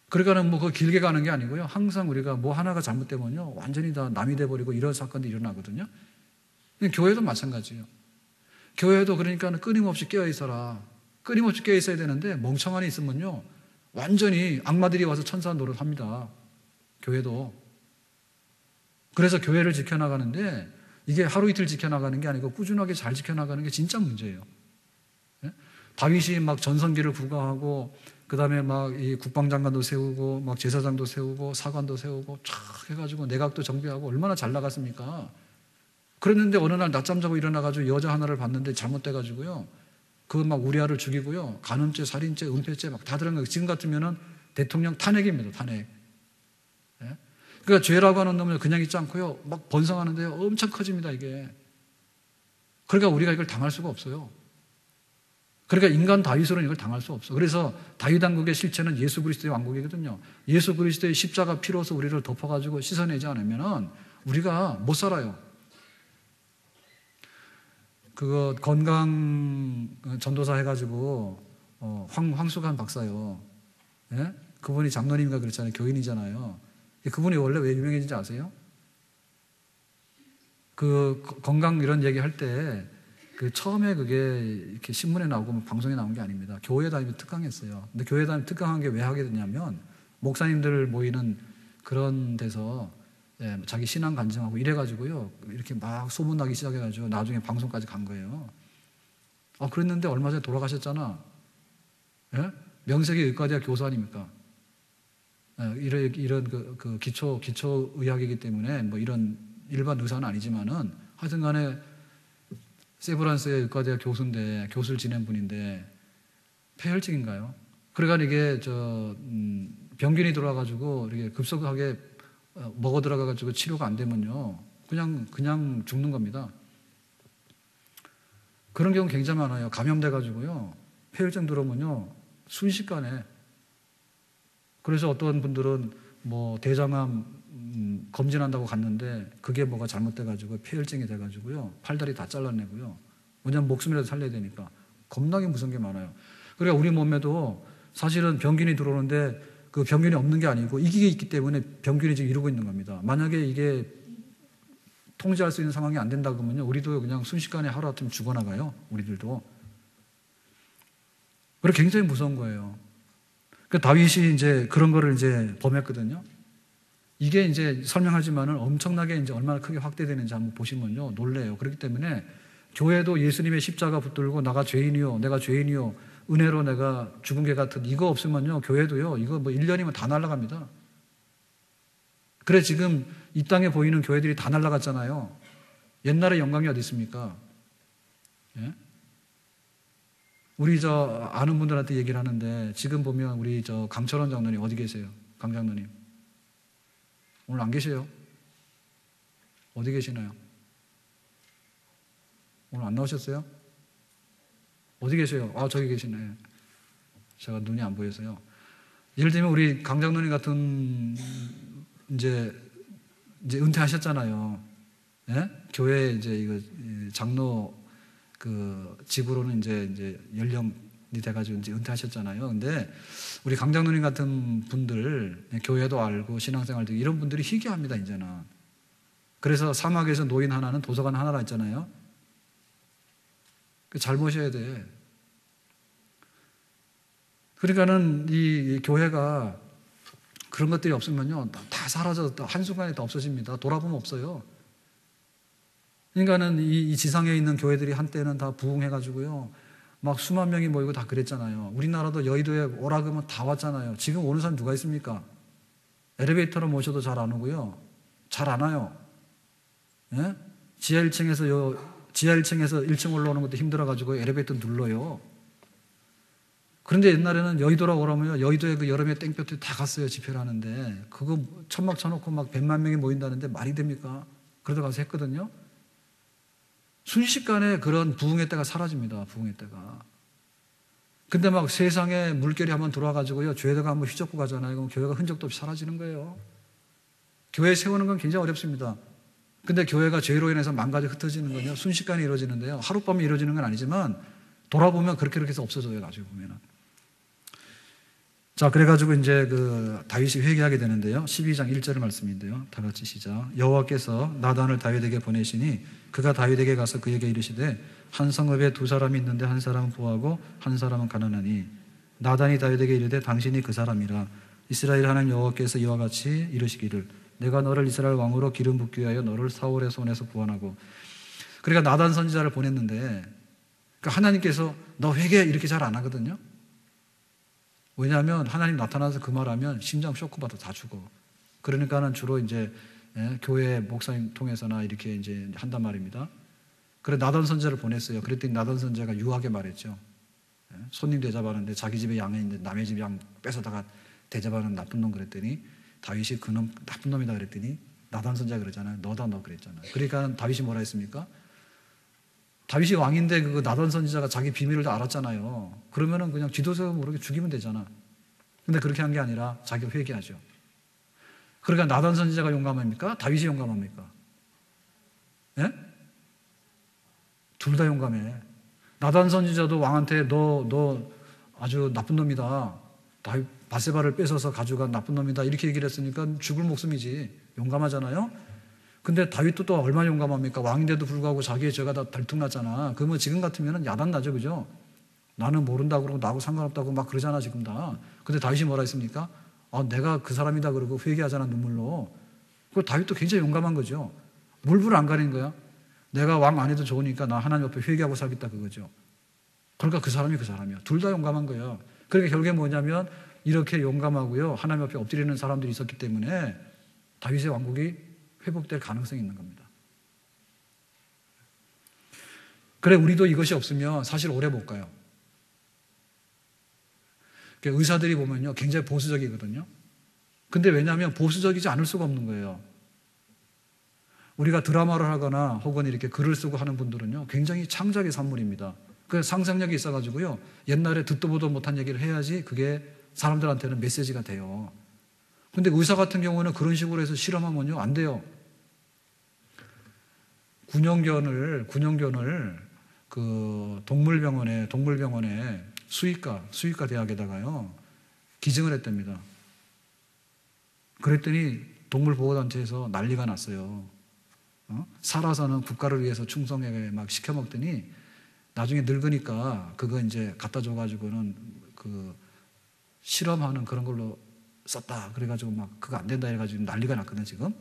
그러니까는 뭐 그거 길게 가는 게 아니고요. 항상 우리가 뭐 하나가 잘못되면요, 완전히 다 남이 돼버리고 이런 사건도 일어나거든요. 교회도 마찬가지예요. 교회도 그러니까 끊임없이 깨어있어라. 끊임없이 깨어있어야 되는데 멍청하니 있으면요, 완전히 악마들이 와서 천사 노릇합니다. 교회도. 그래서 교회를 지켜나가는데 이게 하루 이틀 지켜나가는 게 아니고 꾸준하게 잘 지켜나가는 게 진짜 문제예요. 예? 다윗이 막 전성기를 구가하고 그 다음에 막 이 국방장관도 세우고 막 제사장도 세우고 사관도 세우고 촥 해가지고 내각도 정비하고 얼마나 잘 나갔습니까? 그랬는데 어느 날 낮잠 자고 일어나가지고 여자 하나를 봤는데 잘못돼가지고요. 그 막 우리아를 죽이고요. 간음죄, 살인죄, 은폐죄 막 다 들은 거예요. 지금 같으면은 대통령 탄핵입니다. 탄핵. 예? 그러니까 죄라고 하는 놈을 그냥 있지 않고요. 막 번성하는데요. 엄청 커집니다, 이게. 그러니까 우리가 이걸 당할 수가 없어요. 그러니까 인간 다윗으로는 이걸 당할 수 없어. 그래서 다윗 왕국의 실체는 예수 그리스도의 왕국이거든요. 예수 그리스도의 십자가 피로서 우리를 덮어가지고 씻어내지 않으면은 우리가 못 살아요. 그거 건강 전도사 해가지고 황수관 박사요. 예? 그분이 장로님인가 그랬잖아요. 교인이잖아요. 그분이 원래 왜 유명해진지 아세요? 그 건강 이런 얘기 할 때 그 처음에 그게 이렇게 신문에 나오고 방송에 나온 게 아닙니다. 교회 다니면 특강했어요. 근데 교회 다니면 특강한 게 왜 하게 됐냐면 목사님들 모이는 그런 데서 예, 자기 신앙 간증하고 이래가지고요. 이렇게 막 소문나기 시작해가지고 나중에 방송까지 간 거예요. 그랬는데 얼마 전에 돌아가셨잖아. 예? 명색의 의과대학 교수 아닙니까? 예, 이런 그 기초 의학이기 때문에 뭐 이런 일반 의사는 아니지만은 하여튼 간에 세브란스의 의과대학 교수인데, 교수를 지낸 분인데, 폐혈증인가요? 그러니까 이게, 병균이 들어와가지고, 이렇게 급속하게 먹어 들어가가지고 치료가 안 되면요. 그냥 죽는 겁니다. 그런 경우 굉장히 많아요. 감염돼가지고요. 폐혈증 들어오면요. 순식간에. 그래서 어떤 분들은 뭐 대장암 검진한다고 갔는데 그게 뭐가 잘못돼가지고 폐혈증이 돼가지고요. 팔다리 다 잘라내고요. 왜냐면 목숨이라도 살려야 되니까. 겁나게 무서운 게 많아요. 그러니까 우리 몸에도 사실은 병균이 들어오는데 그 병균이 없는 게 아니고 이게 있기 때문에 병균이 지금 이루고 있는 겁니다. 만약에 이게 통제할 수 있는 상황이 안 된다 그러면요. 우리도 그냥 순식간에 하루아침에 죽어나가요. 우리들도. 그래서 굉장히 무서운 거예요. 그 다윗이 이제 그런 거를 이제 범했거든요. 이게 이제 설명하지만은 엄청나게 이제 얼마나 크게 확대되는지 한번 보시면요. 놀래요. 그렇기 때문에 교회도 예수님의 십자가 붙들고 내가 죄인이요. 은혜로 내가 죽은 게 같은 이거 없으면요. 교회도요. 이거 뭐 1년이면 다 날아갑니다. 그래 지금 이 땅에 보이는 교회들이 다 날아갔잖아요. 옛날에 영광이 어디 있습니까? 예? 우리 아는 분들한테 얘기를 하는데 지금 보면 우리 강철원 장로님 어디 계세요? 강 장로님. 오늘 안 계세요? 어디 계시나요? 오늘 안 나오셨어요? 어디 계세요? 저기 계시네. 제가 눈이 안 보여서요. 예를 들면 우리 강 장로님 같은 이제 은퇴하셨잖아요. 예? 교회 이거 장로 그 직으로는 이제 연령이 돼가지고 이제 은퇴하셨잖아요. 근데 우리 강 장로님 같은 분들 교회도 알고 신앙생활도 이런 분들이 희귀합니다. 이제는. 그래서 사막에서 노인 하나는 도서관 하나라 했잖아요. 잘 모셔야 돼. 그러니까는 이 교회가 그런 것들이 없으면요 다 사라져 한순간에 다 없어집니다. 돌아보면 없어요. 그러니까는 이 지상에 있는 교회들이 한때는 다 부흥해가지고요 막 수만 명이 모이고 다 그랬잖아요. 우리나라도 여의도에 오라 그러면 다 왔잖아요. 지금 오는 사람 누가 있습니까? 엘리베이터로 모셔도 잘 안 오고요. 잘 안 와요. 예? 지하 1층에서 1층 올라오는 것도 힘들어가지고 엘리베이터 눌러요. 그런데 옛날에는 여의도라고 그러면요. 여의도에 그 여름에 땡볕에 다 갔어요. 집회를 하는데. 그거 천막 쳐놓고 막 100만 명이 모인다는데 말이 됩니까? 그러다 가서 했거든요. 순식간에 그런 부흥의 때가 사라집니다. 부흥의 때가. 근데 막 세상에 물결이 한번 들어와가지고요. 죄다가 한번 휘젓고 가잖아요. 그럼 교회가 흔적도 없이 사라지는 거예요. 교회 세우는 건 굉장히 어렵습니다. 근데 교회가 죄로 인해서 망가져 흩어지는 건요. 순식간에 이루어지는데요. 하룻밤에 이루어지는 건 아니지만 돌아보면 그렇게 해서 없어져요. 나중에 보면은. 자, 그래가지고 이제 그 다윗이 회개하게 되는데요. 12장 1절 말씀인데요. 다 같이 시작. 여호와께서 나단을 다윗에게 보내시니 그가 다윗에게 가서 그에게 이르시되 한 성읍에 두 사람이 있는데 한 사람은 부하고 한 사람은 가난하니 나단이 다윗에게 이르되 당신이 그 사람이라 이스라엘 하나님 여호와께서 이와 같이 이르시기를 내가 너를 이스라엘 왕으로 기름 붓기 위하여 너를 사울의 손에서 구원하고. 그러니까 나단 선지자를 보냈는데 그러니까 하나님께서 너 회개해 이렇게 잘 안 하거든요. 왜냐하면 하나님 나타나서 그 말하면 심장 쇼크 받아 다 죽어. 그러니까는 주로 이제 교회 목사님 통해서나 이렇게 이제 한단 말입니다. 그래 나단 선지자를 보냈어요. 그랬더니 나단 선지자가 유하게 말했죠. 손님 대접하는데 자기 집에 양이 있는데 남의 집 양 뺏어다가 대접하는 나쁜 놈 그랬더니 다윗이 그놈 나쁜 놈이다 그랬더니 나단 선지자가 그러잖아요. 너다 너 그랬잖아요. 그러니까 다윗이 뭐라 했습니까? 다윗이 왕인데 그 나단 선지자가 자기 비밀을 다 알았잖아요. 그러면은 그냥 지도자가 모르게 죽이면 되잖아. 근데 그렇게 한 게 아니라 자기가 회개하죠. 그러니까 나단 선지자가 용감합니까? 다윗이 용감합니까? 예? 둘 다 용감해. 나단 선지자도 왕한테 너 아주 나쁜 놈이다. 바세바를 뺏어서 가져간 나쁜 놈이다. 이렇게 얘기를 했으니까 죽을 목숨이지. 용감하잖아요. 근데 다윗도 또 얼마나 용감합니까? 왕인데도 불구하고 자기의 죄가 다 들통났잖아. 그러면 지금 같으면 야단나죠, 그죠? 나는 모른다고 그러고 나하고 상관없다고 막 그러잖아, 지금 다. 근데 다윗이 뭐라 했습니까? 내가 그 사람이다 그러고 회개하잖아, 눈물로. 그 다윗도 굉장히 용감한 거죠. 물불 안 가린 거야. 내가 왕 안 해도 좋으니까 나 하나님 앞에 회개하고 살겠다 그거죠. 그러니까 그 사람이 그 사람이야. 둘 다 용감한 거예요. 그러니까 결국에 뭐냐면 이렇게 용감하고요, 하나님 앞에 엎드리는 사람들이 있었기 때문에 다윗의 왕국이 회복될 가능성이 있는 겁니다. 그래, 우리도 이것이 없으면 사실 오래 못 가요. 의사들이 보면요, 굉장히 보수적이거든요. 근데 왜냐하면 보수적이지 않을 수가 없는 거예요. 우리가 드라마를 하거나 혹은 이렇게 글을 쓰고 하는 분들은요, 굉장히 창작의 산물입니다. 그 상상력이 있어가지고요, 옛날에 듣도 보도 못한 얘기를 해야지 그게 사람들한테는 메시지가 돼요. 근데 의사 같은 경우는 그런 식으로 해서 실험하면요, 안 돼요. 군용견을 그 동물병원에 수의과 대학에다가요, 기증을 했답니다. 그랬더니 동물보호단체에서 난리가 났어요. 살아서는 국가를 위해서 충성하게 막 시켜먹더니 나중에 늙으니까 그거 이제 갖다 줘가지고는 그 실험하는 그런 걸로 썼다. 그래가지고 막 그거 안 된다 해가지고 난리가 났거든, 지금.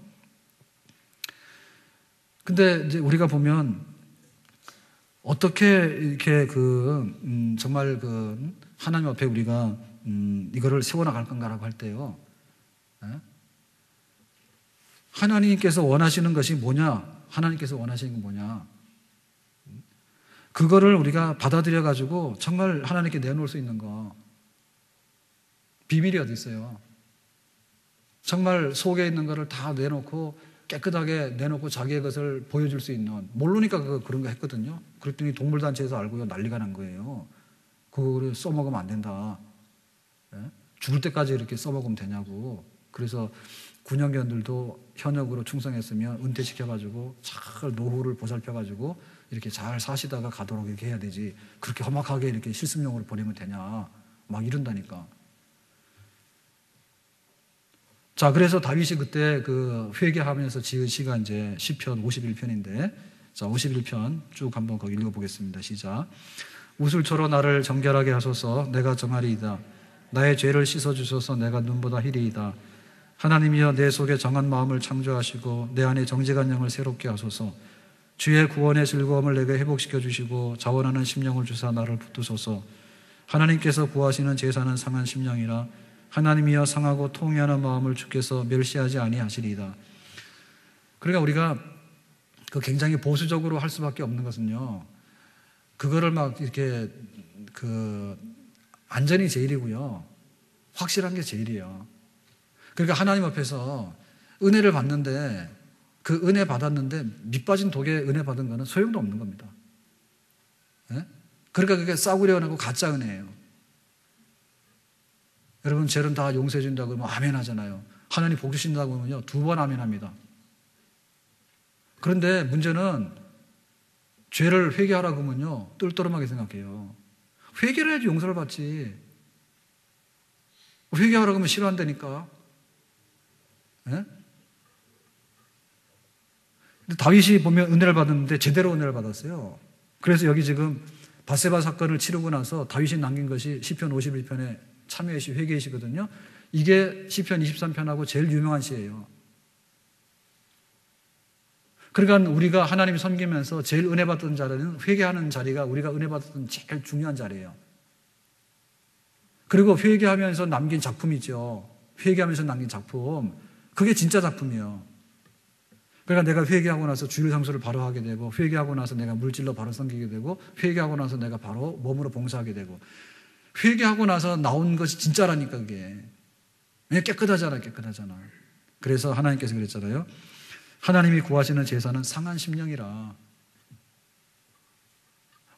근데 이제 우리가 보면 어떻게 이렇게 정말 하나님 앞에 우리가 이거를 세워나갈 건가라고 할 때요, 하나님께서 원하시는 것이 뭐냐? 하나님께서 원하시는 건 뭐냐? 그거를 우리가 받아들여가지고 정말 하나님께 내놓을 수 있는 거. 비밀이 어디 있어요? 정말 속에 있는 거를 다 내놓고 깨끗하게 내놓고 자기의 것을 보여줄 수 있는, 모르니까 그런 거 했거든요. 그랬더니 동물단체에서 알고요, 난리가 난 거예요. 그거를 써먹으면 안 된다. 죽을 때까지 이렇게 써먹으면 되냐고. 그래서 군형견들도 현역으로 충성했으면 은퇴시켜가지고 잘 노후를 보살펴가지고 이렇게 잘 사시다가 가도록 이렇게 해야 되지. 그렇게 험악하게 이렇게 실습용으로 보내면 되냐. 막 이런다니까. 자, 그래서 다윗이 그때 회개하면서 지은 시가 이제 시편 51편인데, 자, 51편 쭉 한번 거기 읽어보겠습니다. 시작. 우슬초로 나를 정결하게 하소서. 내가 정하리이다. 나의 죄를 씻어주소서. 내가 눈보다 희리이다. 하나님이여, 내 속에 정한 마음을 창조하시고 내 안에 정직한 영을 새롭게 하소서. 주의 구원의 즐거움을 내게 회복시켜 주시고 자원하는 심령을 주사 나를 붙드소서. 하나님께서 구하시는 제사는 상한 심령이라. 하나님이여, 상하고 통회하는 마음을 주께서 멸시하지 아니하시리이다. 그러니까 우리가 굉장히 보수적으로 할 수밖에 없는 것은요, 그거를 막 이렇게 안전이 제일이고요, 확실한 게 제일이에요. 그러니까 하나님 앞에서 은혜를 받는데, 그 은혜 받았는데 밑빠진 독에 은혜 받은 거는 소용도 없는 겁니다. 네? 그러니까 그게 싸구려 은혜고 가짜 은혜예요. 여러분, 죄는 다 용서해 준다고 그러면 아멘 하잖아요. 하나님 복 주신다고 하면요, 2번 아멘 합니다. 그런데 문제는 죄를 회개하라고 하면요, 똘똘하게 생각해요. 회개를 해야지 용서를 받지. 회개하라고 하면 싫어한다니까. 네? 근데 다윗이 보면 은혜를 받았는데 제대로 은혜를 받았어요. 그래서 여기 지금 바세바 사건을 치르고 나서 다윗이 남긴 것이 시편 51편에 참회의 시, 회개의 시거든요. 이게 시편 23편하고 제일 유명한 시예요. 그러니까 우리가 하나님 섬기면서 제일 은혜 받던 자리는 회개하는 자리가 우리가 은혜 받았던 제일 중요한 자리예요. 그리고 회개하면서 남긴 작품이죠. 회개하면서 남긴 작품. 그게 진짜 작품이에요. 그러니까 내가 회개하고 나서 주일 성수를 바로 하게 되고, 회개하고 나서 내가 물질로 바로 섬기게 되고, 회개하고 나서 내가 바로 몸으로 봉사하게 되고, 회개하고 나서 나온 것이 진짜라니까 그게. 깨끗하잖아, 깨끗하잖아. 그래서 하나님께서 그랬잖아요. 하나님이 구하시는 제사는 상한 심령이라.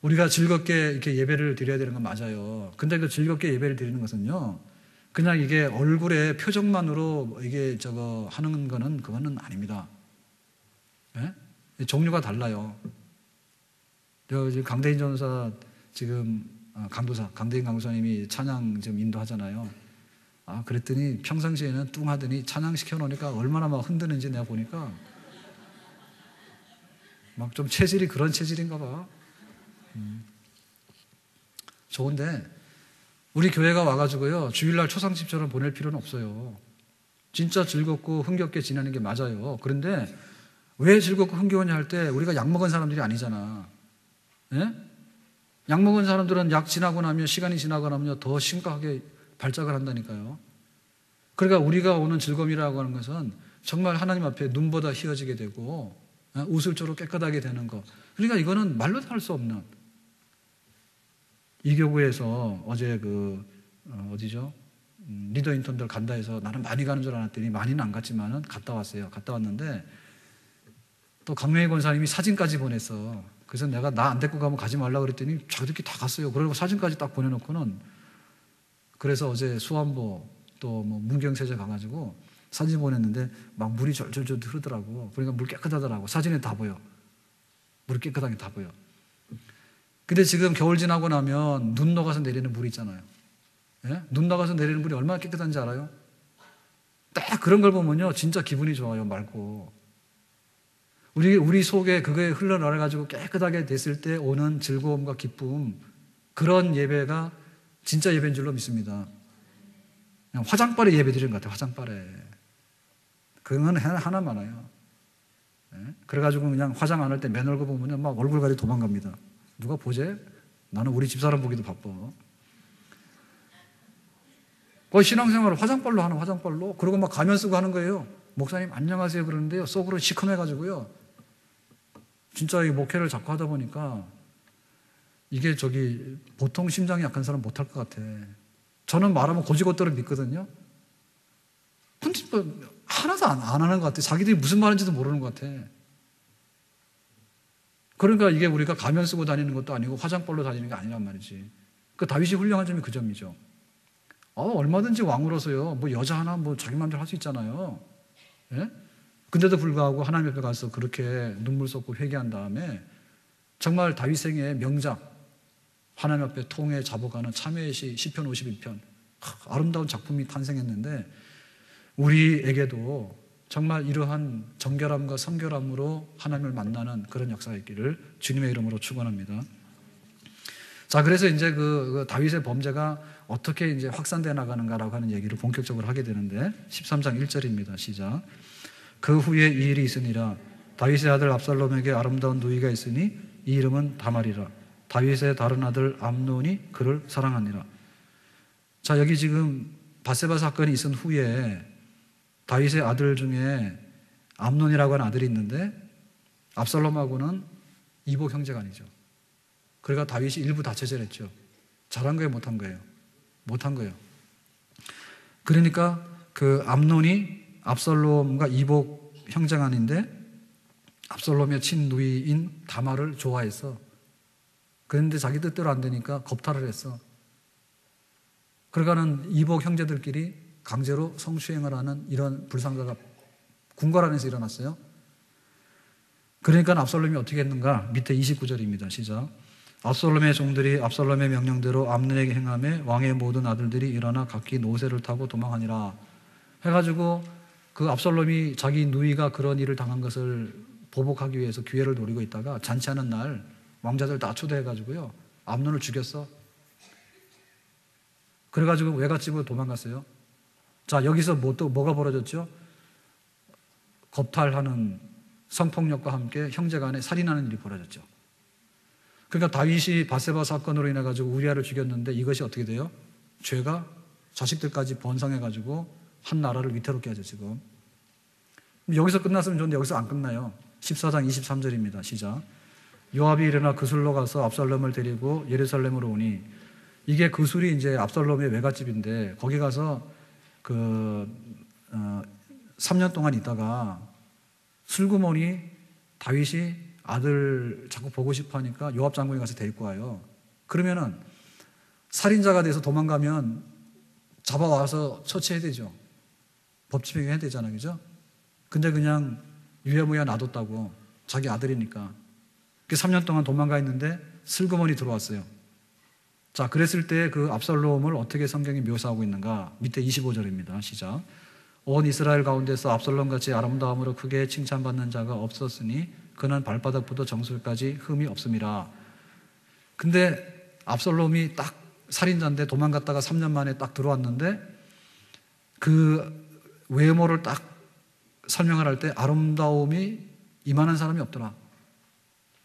우리가 즐겁게 이렇게 예배를 드려야 되는 건 맞아요. 근데 그 즐겁게 예배를 드리는 것은요, 그냥 이게 얼굴의 표정만으로 이게 하는 거는 그거는 아닙니다. 예? 종류가 달라요. 지금 강대인 전도사 지금 강대인 강도사님이 찬양 지금 인도하잖아요. 그랬더니 평상시에는 뚱하더니 찬양 시켜놓으니까 얼마나 막 흔드는지 내가 보니까 막 좀 체질이 그런 체질인가 봐. 좋은데 우리 교회가 와가지고요 주일날 초상집처럼 보낼 필요는 없어요. 진짜 즐겁고 흥겹게 지내는 게 맞아요. 그런데 왜 즐겁고 흥겨우냐 할 때 우리가 약 먹은 사람들이 아니잖아. 예? 약 먹은 사람들은 약 지나고 나면, 시간이 지나고 나면 더 심각하게 발작을 한다니까요. 그러니까 우리가 오는 즐거움이라고 하는 것은 정말 하나님 앞에 눈보다 희어지게 되고 우슬조로 깨끗하게 되는 것. 그러니까 이거는 말로 다 할 수 없는. 이교구에서 어제 어디죠? 리더 인턴들 간다 해서 나는 많이 가는 줄 알았더니 많이는 안 갔지만은 갔다 왔어요. 갔다 왔는데 또 강명희 권사님이 사진까지 보냈어. 그래서 내가 나 안 데리고 가면 가지 말라 그랬더니 자기들끼리 다 갔어요. 그리고 사진까지 딱 보내놓고는, 그래서 어제 수안보 또 문경세제 가가지고 사진 보냈는데 막 물이 절절절 흐르더라고. 그러니까 물 깨끗하더라고. 사진에 다 보여. 물이 깨끗하게 다 보여. 근데 지금 겨울 지나고 나면 눈 녹아서 내리는 물이 있잖아요. 예? 눈 녹아서 내리는 물이 얼마나 깨끗한지 알아요? 딱 그런 걸 보면요 진짜 기분이 좋아요. 맑고 우리 속에 그거에 흘러나가가지고 깨끗하게 됐을 때 오는 즐거움과 기쁨, 그런 예배가 진짜 예배인 줄로 믿습니다. 그냥 화장빨에 예배 드리는 것 같아요. 화장빨에. 그건 하나 많아요. 예? 그래가지고 그냥 화장 안 할 때 맨 얼굴 보면 막 얼굴 가리고 도망갑니다. 누가 보재? 나는 우리 집사람 보기도 바빠. 거의 신앙생활을 화장빨로 하는, 화장빨로. 그리고 막 가면 쓰고 하는 거예요. 목사님 안녕하세요 그러는데요 속으로 시커매가지고요 진짜 이 목회를 자꾸 하다 보니까 이게 보통 심장이 약한 사람 못할 것 같아. 저는 말하면 고지고대로 믿거든요. 근데 하나도 안 하는 것 같아. 자기들이 무슨 말인지도 모르는 것 같아. 그러니까 이게 우리가 가면 쓰고 다니는 것도 아니고 화장빨로 다니는 게 아니란 말이지. 그 다윗이 훌륭한 점이 그 점이죠. 얼마든지 왕으로서요 여자 하나 자기 마음대로 할 수 있잖아요. 예? 근데도 불구하고 하나님 앞에 가서 그렇게 눈물 쏟고 회개한 다음에 정말 다윗생의 명작, 하나님 앞에 통에 잡아가는 참회의 시 시편 51편, 아름다운 작품이 탄생했는데 우리에게도 정말 이러한 정결함과 성결함으로 하나님을 만나는 그런 역사가 있기를 주님의 이름으로 축원합니다. 자, 그래서 이제 그 다윗의 범죄가 어떻게 이제 확산되어 나가는가라고 하는 얘기를 본격적으로 하게 되는데 13장 1절입니다. 시작. 그 후에 이 일이 있으니라. 다윗의 아들 압살롬에게 아름다운 누이가 있으니 이 이름은 다말이라. 다윗의 다른 아들 암논이 그를 사랑하니라. 자, 여기 지금 밧세바 사건이 있은 후에 다윗의 아들 중에 암논이라고 하는 아들이 있는데 압살롬하고는 이복 형제가 아니죠. 그러니까 다윗이 일부 다처제했죠. 잘한 거예요, 못한 거예요? 못한 거예요. 그러니까 그 암논이 압살롬과 이복 형제가 아닌데 압살롬의 친누이인 다말을 좋아했어. 그런데 자기 뜻대로 안 되니까 겁탈을 했어. 그러니까는 이복 형제들끼리 강제로 성추행을 하는 이런 불상사가 궁궐 안에서 일어났어요. 그러니까 압살롬이 어떻게 했는가? 밑에 29절입니다. 시작. 압살롬의 종들이 압살롬의 명령대로 암논에게 행하매 왕의 모든 아들들이 일어나 각기 노새를 타고 도망하니라. 해가지고 그 압살롬이 자기 누이가 그런 일을 당한 것을 보복하기 위해서 기회를 노리고 있다가 잔치하는 날 왕자들 다 초대해가지고요 암논을 죽였어. 그래가지고 외갓집으로 도망갔어요. 자, 여기서 뭐가 벌어졌죠? 겁탈하는 성폭력과 함께 형제간에 살인하는 일이 벌어졌죠. 그러니까 다윗이 바세바 사건으로 인해 가지고 우리아를 죽였는데 이것이 어떻게 돼요? 죄가 자식들까지 번성해 가지고 한 나라를 위태롭게 하죠. 지금 여기서 끝났으면 좋은데 여기서 안 끝나요. 14장 23절입니다. 시작. 요압이 일어나 그술로 가서 압살롬을 데리고 예루살렘으로 오니, 이게 그술이 이제 압살롬의 외갓집인데 거기 가서 3년 동안 있다가 슬그머니 다윗이 아들 자꾸 보고 싶어 하니까 요압 장군이 가서 데리고 와요. 그러면은 살인자가 돼서 도망가면 잡아와서 처치해야 되죠. 법 집행해야 되잖아요. 그죠? 근데 그냥 유야무야 놔뒀다고, 자기 아들이니까. 3년 동안 도망가 있는데 슬그머니 들어왔어요. 자, 그랬을 때 그 압살롬을 어떻게 성경이 묘사하고 있는가? 밑에 25절입니다. 시작. 온 이스라엘 가운데서 압살롬같이 아름다움으로 크게 칭찬받는 자가 없었으니 그는 발바닥부터 정수리까지 흠이 없음이라. 근데 압살롬이 딱 살인자인데 도망갔다가 3년 만에 딱 들어왔는데 그 외모를 딱 설명을 할 때 아름다움이 이만한 사람이 없더라.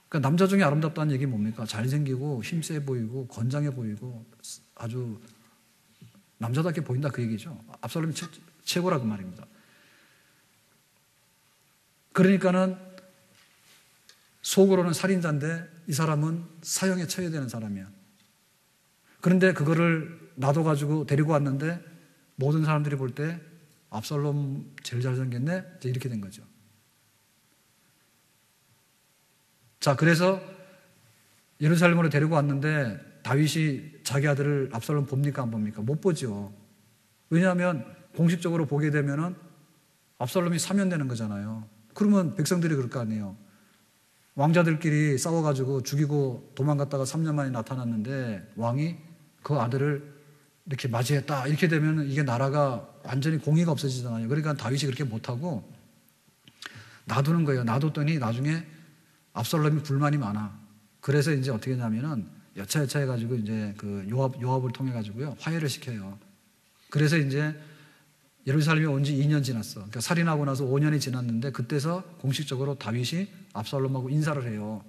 그러니까 남자 중에 아름답다는 얘기 뭡니까? 잘생기고 힘세 보이고 건장해 보이고 아주 남자답게 보인다, 그 얘기죠. 압살롬이 최고라 그 말입니다. 그러니까는 속으로는 살인자인데 이 사람은 사형에 처해야 되는 사람이야. 그런데 그거를 놔둬가지고 데리고 왔는데 모든 사람들이 볼 때 압살롬 제일 잘생겼네? 이렇게 된 거죠. 자, 그래서 예루살렘으로 데리고 왔는데 다윗이 자기 아들을 압살롬 봅니까 안 봅니까? 못 보죠. 왜냐하면 공식적으로 보게 되면은 압살롬이 사면되는 거잖아요. 그러면 백성들이 그럴 거 아니에요. 왕자들끼리 싸워가지고 죽이고 도망갔다가 3년 만에 나타났는데 왕이 그 아들을 이렇게 맞이했다, 이렇게 되면 이게 나라가 완전히 공의가 없어지잖아요. 그러니까 다윗이 그렇게 못하고 놔두는 거예요. 놔뒀더니 나중에 압살롬이 불만이 많아. 그래서 이제 어떻게 했냐면은 여차여차 해가지고 이제 그 요압을 통해 가지고요 화해를 시켜요. 그래서 이제 예루살렘에 온 지 2년 지났어. 그러니까 살인하고 나서 5년이 지났는데 그때서 공식적으로 다윗이 압살롬하고 인사를 해요.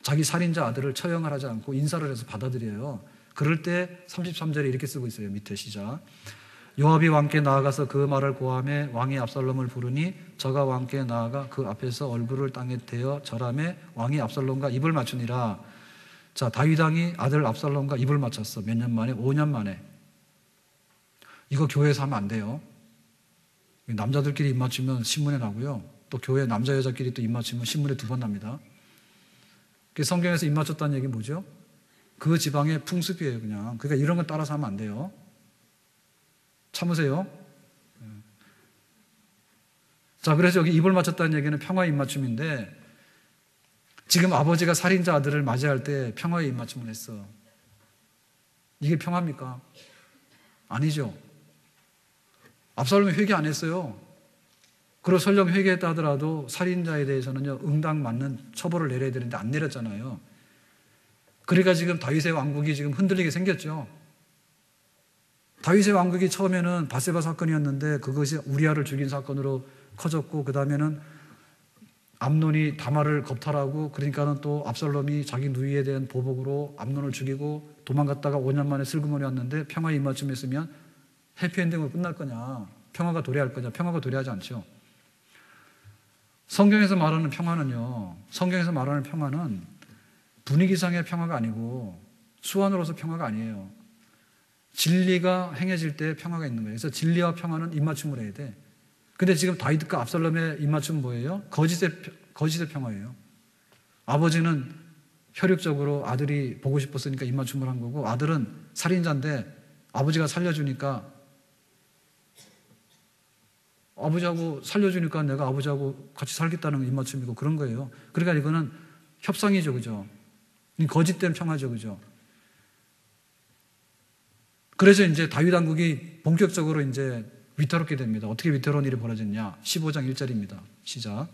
자기 살인자 아들을 처형을 하지 않고 인사를 해서 받아들여요. 그럴 때 33절에 이렇게 쓰고 있어요. 밑에 시작. 요압이 왕께 나아가서 그 말을 고하매 왕이 압살롬을 부르니 저가 왕께 나아가 그 앞에서 얼굴을 땅에 대어 절하매 왕이 압살롬과 입을 맞추니라. 자, 다윗 왕이 아들 압살롬과 입을 맞췄어. 몇 년 만에? 5년 만에. 이거 교회에서 하면 안 돼요. 남자들끼리 입 맞추면 신문에 나고요. 또 교회 남자 여자끼리 또 입 맞추면 신문에 2번 납니다. 성경에서 입 맞췄다는 얘기 뭐죠? 그 지방의 풍습이에요, 그냥. 그러니까 이런 건 따라서 하면 안 돼요. 참으세요. 자, 그래서 여기 입을 맞췄다는 얘기는 평화의 입맞춤인데 지금 아버지가 살인자 아들을 맞이할 때 평화의 입맞춤을 했어. 이게 평화입니까? 아니죠. 압살롬이 회개 안 했어요. 그리고 설령 회개했다 하더라도 살인자에 대해서는요 응당 맞는 처벌을 내려야 되는데 안 내렸잖아요. 그러니까 지금 다윗의 왕국이 지금 흔들리게 생겼죠. 다윗의 왕국이 처음에는 바세바 사건이었는데 그것이 우리아를 죽인 사건으로 커졌고, 그 다음에는 암논이 다말을 겁탈하고, 그러니까는 또 압살롬이 자기 누이에 대한 보복으로 암논을 죽이고 도망갔다가 5년 만에 슬그머니 왔는데 평화의 입맞춤 했으면 해피엔딩으로 끝날 거냐, 평화가 도래할 거냐? 평화가 도래하지 않죠. 성경에서 말하는 평화는요, 성경에서 말하는 평화는 분위기상의 평화가 아니고 수완으로서 평화가 아니에요. 진리가 행해질 때 평화가 있는 거예요. 그래서 진리와 평화는 입맞춤을 해야 돼. 근데 지금 다윗과 압살롬의 입맞춤은 뭐예요? 거짓의 평화예요. 아버지는 혈육적으로 아들이 보고 싶었으니까 입맞춤을 한 거고, 아들은 살인자인데 아버지가 살려주니까 내가 아버지하고 같이 살겠다는 입맞춤이고 그런 거예요. 그러니까 이거는 협상이죠, 그죠? 거짓된 평화죠, 그죠? 그래서 이제 다윗 왕국이 본격적으로 이제 위태롭게 됩니다. 어떻게 위태로운 일이 벌어졌냐? 15장 1절입니다. 시작.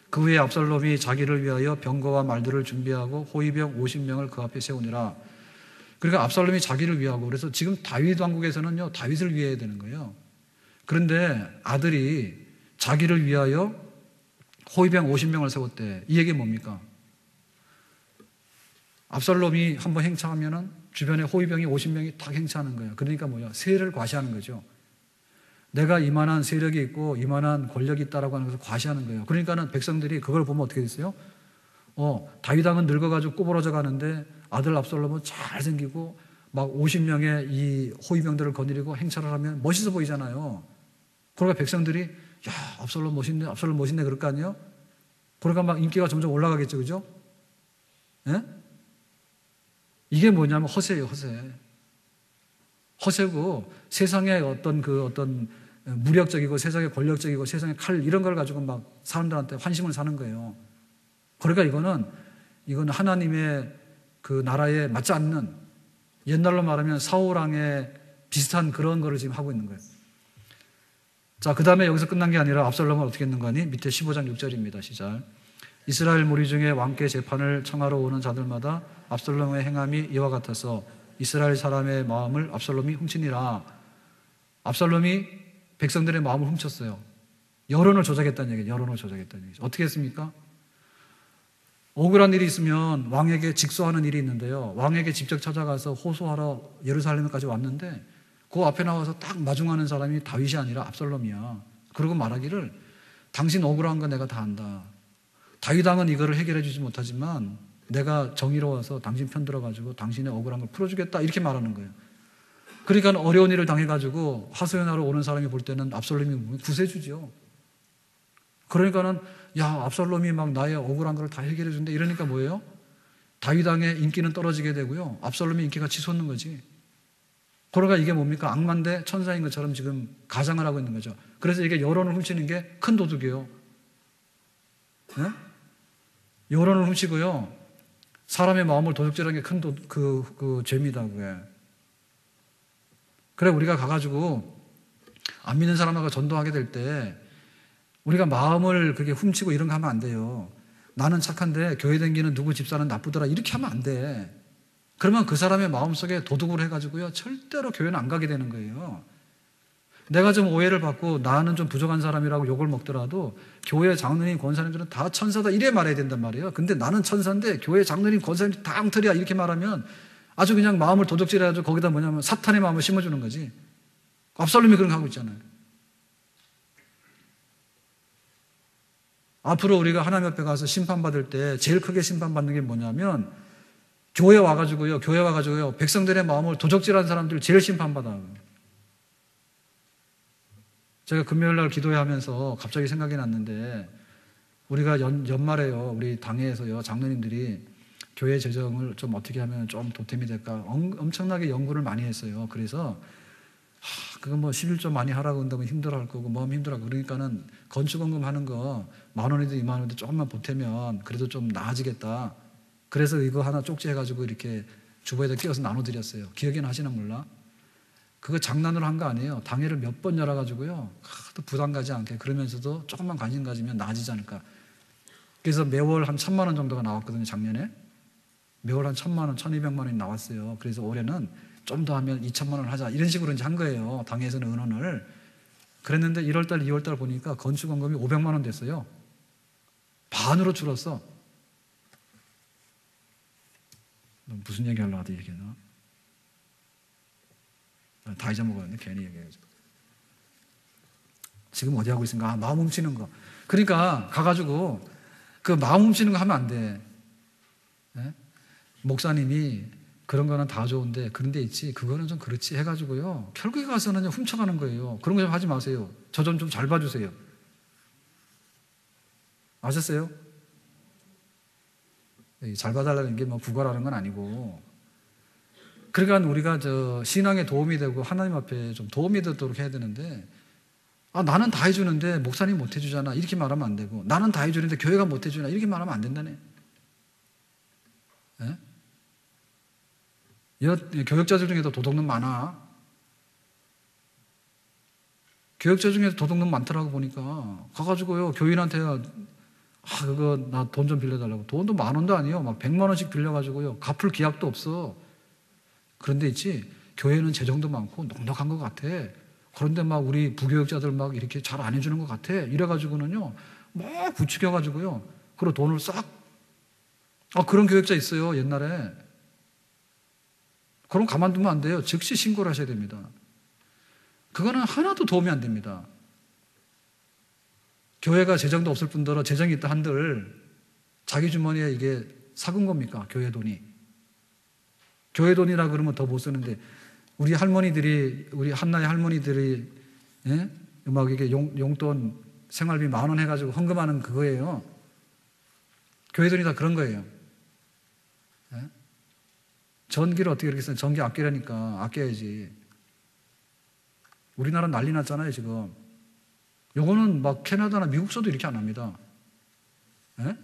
그 후에 압살롬이 자기를 위하여 병거와 말들을 준비하고 호위병 50명을 그 앞에 세우니라. 그러니까 압살롬이 자기를 위하고, 그래서 지금 다윗 왕국에서는요, 다윗을 위해야 되는 거예요. 그런데 아들이 자기를 위하여 호위병 50명을 세웠대. 이 얘기 뭡니까? 압살롬이 한번 행차하면은 주변에 호위병이 50명이 다 행차하는 거예요. 그러니까 뭐야? 세를 과시하는 거죠. 내가 이만한 세력이 있고 이만한 권력이 있다라고 하는 것을 과시하는 거예요. 그러니까는 백성들이 그걸 보면 어떻게 됐어요? 다윗 왕은 늙어가지고 꼬부러져 가는데 아들 압살롬은 잘생기고 막 50명의 이 호위병들을 거느리고 행차를 하면 멋있어 보이잖아요. 그러니까 백성들이 야, 압살롬 멋있네, 압살롬 멋있네 그럴 거 아니에요? 그러니까 막 인기가 점점 올라가겠죠, 그죠? 예? 이게 뭐냐면 허세예요, 허세. 허세고 세상의 어떤 무력적이고 세상의 권력적이고 세상의 칼 이런 걸 가지고 막 사람들한테 환심을 사는 거예요. 그러니까 이거는 하나님의 그 나라에 맞지 않는, 옛날로 말하면 사울왕의 비슷한 그런 거를 지금 하고 있는 거예요. 자, 그 다음에 여기서 끝난 게 아니라 압살롬은 어떻게 했는가 하니 밑에 15장 6절입니다. 시작. 이스라엘 무리 중에 왕께 재판을 청하러 오는 자들마다 압살롬의 행함이 이와 같아서 이스라엘 사람의 마음을 압살롬이 훔치니라. 압살롬이 백성들의 마음을 훔쳤어요. 여론을 조작했다는 얘기예요. 여론을 조작했다는 얘기죠. 어떻게 했습니까? 억울한 일이 있으면 왕에게 직소하는 일이 있는데요. 왕에게 직접 찾아가서 호소하러 예루살렘까지 왔는데 그 앞에 나와서 딱 마중하는 사람이 다윗이 아니라 압살롬이야. 그러고 말하기를 당신 억울한 거 내가 다 안다. 다윗 왕은 이거를 해결해 주지 못하지만 내가 정의로워서 당신 편 들어가지고 당신의 억울한 걸 풀어주겠다 이렇게 말하는 거예요. 그러니까 어려운 일을 당해가지고 하소연하러 오는 사람이 볼 때는 압살롬이 구세주죠. 그러니까는 야, 압살롬이 막 나의 억울한 걸 다 해결해 준다 이러니까 뭐예요? 다윗 왕의 인기는 떨어지게 되고요, 압살롬의 인기가 치솟는 거지. 그러니까 이게 뭡니까? 악마인데 천사인 것처럼 지금 가장을 하고 있는 거죠. 그래서 이게 여론을 훔치는 게 큰 도둑이에요. 네? 여론을 훔치고요, 사람의 마음을 도둑질하는 게 큰 죄입니다. 그게. 그래, 우리가 가가지고 안 믿는 사람하고 전도하게 될 때 우리가 마음을 그렇게 훔치고 이런 거 하면 안 돼요. 나는 착한데 교회 다니는 누구 집사는 나쁘더라 이렇게 하면 안 돼. 그러면 그 사람의 마음속에 도둑을 해가지고요, 절대로 교회는 안 가게 되는 거예요. 내가 좀 오해를 받고 나는 좀 부족한 사람이라고 욕을 먹더라도 교회 장로님, 권사님들은 다 천사다 이래 말해야 된단 말이에요. 근데 나는 천사인데 교회 장로님, 권사님 다 엉터리야 이렇게 말하면 아주 그냥 마음을 도둑질해가지고 거기다 뭐냐면 사탄의 마음을 심어주는 거지. 압살롬이 그런 거 하고 있잖아요. 앞으로 우리가 하나님 앞에 가서 심판받을 때 제일 크게 심판받는 게 뭐냐면 교회 와가지고요 백성들의 마음을 도적질한 사람들 제일 심판받아요. 제가 금요일 날 기도하면서 갑자기 생각이 났는데 우리가 연말에요, 우리 당회에서요, 장로님들이 교회 재정을 좀 어떻게 하면 좀 보탬이 될까 엄청나게 연구를 많이 했어요. 그래서 그거 뭐 11조 많이 하라고 한다면 힘들어할 거고 마음 힘들어하고 그러니까는 건축원금 하는 거 10,000원이든 20,000원이든 조금만 보태면 그래도 좀 나아지겠다. 그래서 이거 하나 쪽지 해가지고 이렇게 주보에다 끼워서 나눠드렸어요. 기억이 나시나 몰라? 그거 장난으로 한 거 아니에요. 당회를 몇 번 열어가지고요, 또 부담 가지 않게 그러면서도 조금만 관심 가지면 나아지지 않을까. 그래서 매월 한 1,000만 원 정도가 나왔거든요. 작년에 매월 한 1,000만 원, 1,200만 원이 나왔어요. 그래서 올해는 좀 더 하면 2,000만 원 하자 이런 식으로 이제 한 거예요. 당에서는 의논을. 그랬는데 1월달, 2월달 보니까 건축원금이 500만 원 됐어요. 반으로 줄었어. 무슨 얘기 하려고 하다 얘기했나? 다 잊어먹었는데 괜히 얘기해가지고. 지금 어디 하고 있습니까? 마음 훔치는 거. 그러니까 가가지고 그 마음 훔치는 거 하면 안 돼. 네? 목사님이 그런 거는 다 좋은데 그런 데 있지 그거는 좀 그렇지 해가지고요, 결국에 가서는 훔쳐가는 거예요. 그런 거 좀 하지 마세요. 저 좀 잘 봐주세요. 아셨어요? 잘 봐달라는 게 뭐 구걸하는 건 아니고, 그러니까 우리가 신앙에 도움이 되고 하나님 앞에 좀 도움이 되도록 해야 되는데, 나는 다 해주는데 목사님 못 해주잖아 이렇게 말하면 안 되고, 나는 다 해주는데 교회가 못 해주나 이렇게 말하면 안 된다네. 네? 교역자들 중에도 도둑놈 많아. 교역자 중에도 도둑놈 많더라고 보니까. 가가지고요, 교인한테 그거 나 돈 좀 빌려달라고. 돈도 10,000원도 아니에요. 막 100만 원씩 빌려가지고요, 갚을 기약도 없어. 그런데 있지, 교회는 재정도 많고 넉넉한 것 같아. 그런데 막 우리 부교육자들 막 이렇게 잘 안 해주는 것 같아. 이래가지고는요, 막 부추겨가지고요, 그리고 돈을 싹. 그런 교육자 있어요, 옛날에. 그럼 가만두면 안 돼요. 즉시 신고를 하셔야 됩니다. 그거는 하나도 도움이 안 됩니다. 교회가 재정도 없을 뿐더러 재정이 있다 한들 자기 주머니에 이게 삭은 겁니까? 교회 돈이. 교회 돈이라 그러면 더 못 쓰는데, 우리 할머니들이, 우리 한나의 할머니들이, 예? 막 이게 용돈 생활비 10,000원 해가지고 헌금하는 그거예요. 교회 돈이 다 그런 거예요. 예? 전기를 어떻게 이렇게 써요? 전기 아끼려니까 아껴야지. 우리나라 난리 났잖아요, 지금. 요거는 막 캐나다나 미국서도 이렇게 안 합니다. 예?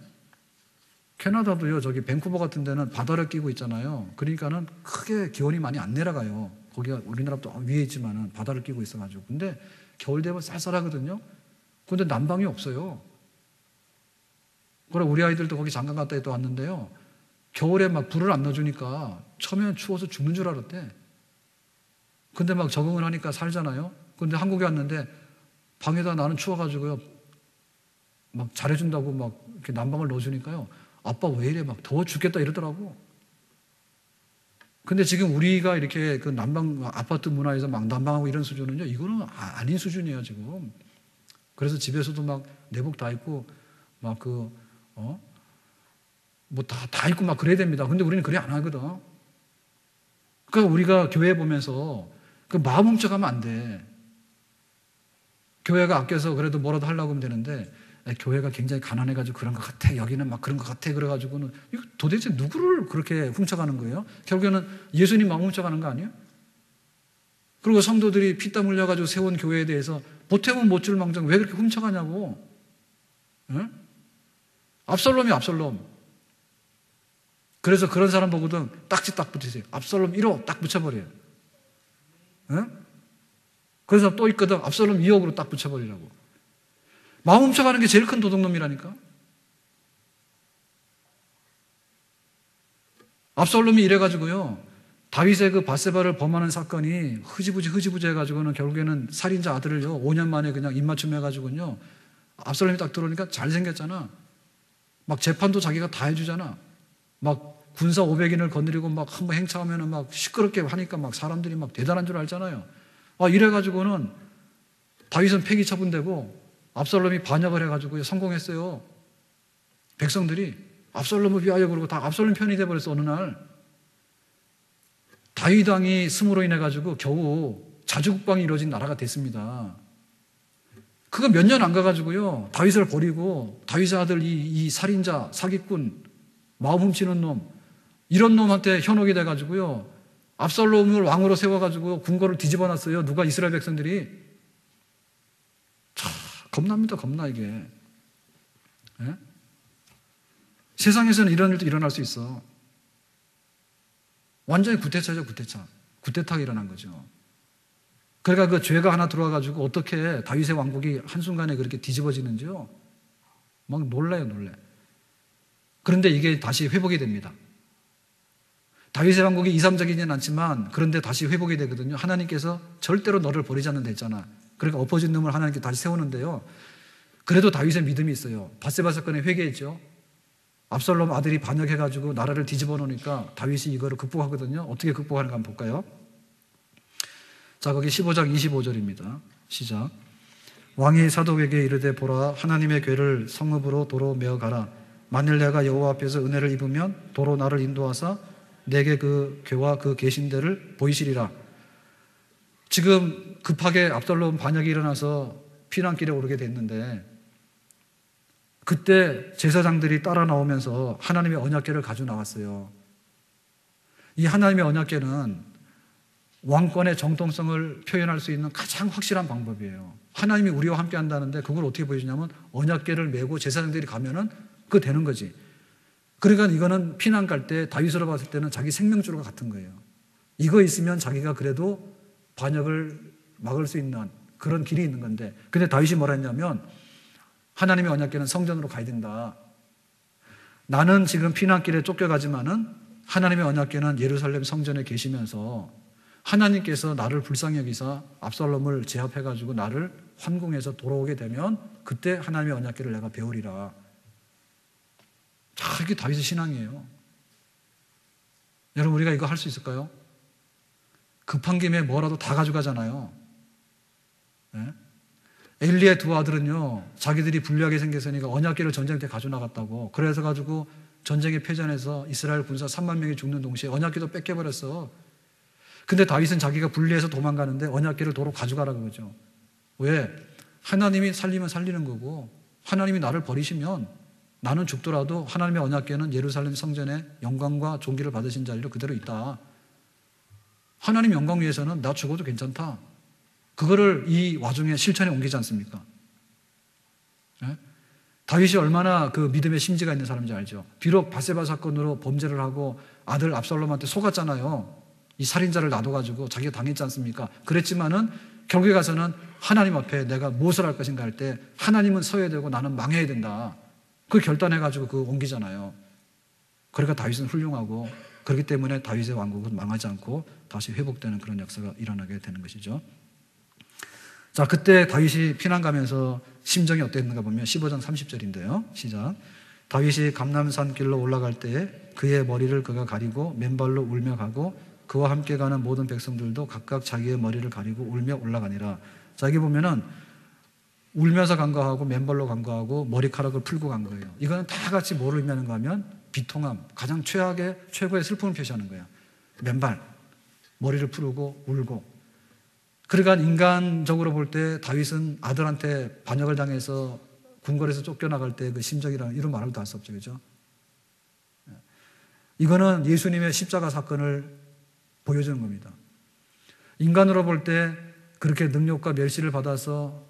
캐나다도요, 저기 밴쿠버 같은 데는 바다를 끼고 있잖아요. 그러니까는 크게 기온이 많이 안 내려가요. 거기가 우리나라도 위에 있지만은 바다를 끼고 있어가지고. 근데 겨울 되면 쌀쌀하거든요. 근데 난방이 없어요. 그래, 우리 아이들도 거기 잠깐 갔다 또 왔는데요. 겨울에 막 불을 안 넣어주니까 처음에는 추워서 죽는 줄 알았대. 근데 막 적응을 하니까 살잖아요. 근데 한국에 왔는데 방에다 나는 추워가지고요, 막 잘해준다고 막 이렇게 난방을 넣어주니까요, 아빠 왜 이래, 막 더워 죽겠다 이러더라고. 근데 지금 우리가 이렇게 그 난방, 아파트 문화에서 막 난방하고 이런 수준은요, 이거는 아닌 수준이에요, 지금. 그래서 집에서도 막 내복 다 입고, 막 뭐 다 입고 막 그래야 됩니다. 근데 우리는 그래 안 하거든. 그러니까 우리가 교회 보면서 그 마음 훔쳐가면 안 돼. 교회가 아껴서 그래도 뭐라도 하려고 하면 되는데, 교회가 굉장히 가난해가지고 그런 것 같아, 여기는 막 그런 것 같아, 그래가지고는 이거 도대체 누구를 그렇게 훔쳐가는 거예요? 결국에는 예수님 마음 훔쳐가는 거 아니에요? 그리고 성도들이 피땀 흘려가지고 세운 교회에 대해서 보탬은 못 줄 망정 왜 그렇게 훔쳐가냐고. 응? 압살롬이 압살롬. 그래서 그런 사람 보고도 딱지 딱 붙이세요. 압살롬 1호 딱 붙여버려요. 응? 그래서 또 있거든. 압살롬 2억으로 딱 붙여버리라고. 마음 훔쳐가는 게 제일 큰 도둑놈이라니까. 압살롬이 이래가지고요, 다윗의 그 밧세바를 범하는 사건이 흐지부지 해가지고는 결국에는 살인자 아들을요 5년 만에 그냥 입맞춤 해가지고요, 압살롬이 딱 들어오니까 잘생겼잖아. 막 재판도 자기가 다 해주잖아. 막 군사 500인을 건드리고 막 한번 행차하면은 막 시끄럽게 하니까 막 사람들이 막 대단한 줄 알잖아요. 이래가지고는 다윗은 폐기 처분되고 압살롬이 반역을 해가지고 성공했어요. 백성들이 압살롬을 위하여 그러고 다 압살롬 편이 돼버렸어. 어느 날 다윗 왕이 승으로 인해 가지고 겨우 자주국방이 이루어진 나라가 됐습니다. 그거 몇 년 안 가가지고요, 다윗을 버리고 다윗의 아들 이 살인자, 사기꾼, 마음 훔치는 놈, 이런 놈한테 현혹이 돼가지고요, 압살롬을 왕으로 세워가지고 궁궐을 뒤집어놨어요. 누가? 이스라엘 백성들이. 겁납니다. 겁나 이게. 예? 세상에서는 이런 일도 일어날 수 있어. 완전히 구태타죠. 구태타가 일어난 거죠. 그러니까 그 죄가 하나 들어와가지고 어떻게 다윗의 왕국이 한순간에 그렇게 뒤집어지는지요, 막 놀라요. 그런데 이게 다시 회복이 됩니다. 다윗의 왕국이 이상적이지는 않지만 그런데 다시 회복이 되거든요. 하나님께서 절대로 너를 버리지 않는다 했잖아. 그러니까 엎어진 놈을 하나님께 다시 세우는데요, 그래도 다윗의 믿음이 있어요. 밧세바 사건에 회개했죠. 압살롬 아들이 반역해가지고 나라를 뒤집어 놓으니까 다윗이 이거를 극복하거든요. 어떻게 극복하는가 한번 볼까요? 자, 거기 15장 25절입니다. 시작. 왕이 사독에게 이르되, 보라, 하나님의 궤를 성읍으로 도로 메어 가라. 만일 내가 여호와 앞에서 은혜를 입으면 도로 나를 인도하사 내게 그 궤와 그 계신대를 보이시리라. 지금 급하게 압살롬 반역이 일어나서 피난길에 오르게 됐는데, 그때 제사장들이 따라 나오면서 하나님의 언약궤를 가지고 나왔어요. 이 하나님의 언약궤는 왕권의 정통성을 표현할 수 있는 가장 확실한 방법이에요. 하나님이 우리와 함께 한다는데 그걸 어떻게 보여주냐면, 언약궤를 메고 제사장들이 가면은 그거 되는 거지. 그러니까 이거는 피난 갈 때 다윗으로 봤을 때는 자기 생명줄과 같은 거예요. 이거 있으면 자기가 그래도 반역을 막을 수 있는 그런 길이 있는 건데, 근데 다윗이 뭐라 했냐면, 하나님의 언약궤는 성전으로 가야 된다. 나는 지금 피난길에 쫓겨가지만은 하나님의 언약궤는 예루살렘 성전에 계시면서 하나님께서 나를 불쌍히 여기사 압살롬을 제압해가지고 나를 환궁해서 돌아오게 되면 그때 하나님의 언약궤를 내가 배우리라. 자, 이게 다윗의 신앙이에요. 여러분, 우리가 이거 할 수 있을까요? 급한 김에 뭐라도 다 가져가잖아요. 네? 엘리의 두 아들은요, 자기들이 불리하게 생겼으니까 언약궤를 전쟁 때 가져나갔다고. 그래서 가지고 전쟁에 패전해서 이스라엘 군사 3만 명이 죽는 동시에 언약궤도 뺏겨버렸어. 근데 다윗은 자기가 불리해서 도망가는데 언약궤를 도로 가져가라는 거죠. 왜? 하나님이 살리면 살리는 거고, 하나님이 나를 버리시면 나는 죽더라도 하나님의 언약궤는 예루살렘 성전에 영광과 존귀를 받으신 자리로 그대로 있다. 하나님 영광 위해서는 나 죽어도 괜찮다. 그거를 이 와중에 실천에 옮기지 않습니까? 네? 다윗이 얼마나 그 믿음의 심지가 있는 사람인지 알죠? 비록 바세바 사건으로 범죄를 하고 아들 압살롬한테 속았잖아요. 이 살인자를 놔둬가지고 자기가 당했지 않습니까? 그랬지만은 결국에 가서는 하나님 앞에 내가 무엇을 할 것인가 할 때 하나님은 서야 되고 나는 망해야 된다. 그 결단해가지고 그 옮기잖아요. 그러니까 다윗은 훌륭하고, 그렇기 때문에 다윗의 왕국은 망하지 않고 다시 회복되는 그런 역사가 일어나게 되는 것이죠. 자, 그때 다윗이 피난 가면서 심정이 어땠는가 보면 15장 30절인데요. 시작. 다윗이 감람산 길로 올라갈 때에 그의 머리를 그가 가리고 맨발로 울며 가고 그와 함께 가는 모든 백성들도 각각 자기의 머리를 가리고 울며 올라가니라. 자, 여기 보면은 울면서 간거하고 맨발로 간거하고 머리카락을 풀고 간 거예요. 이거는 다 같이 뭐를 의미하는가 하면 비통함, 가장 최고의 슬픔을 표시하는 거예요. 맨발, 머리를 풀고 울고. 그러니까 인간적으로 볼 때 다윗은 아들한테 반역을 당해서 궁궐에서 쫓겨나갈 때 그 심정이라는 이런 말을 다 할 수 없죠. 그죠? 이거는 예수님의 십자가 사건을 보여주는 겁니다. 인간으로 볼 때 그렇게 능력과 멸시를 받아서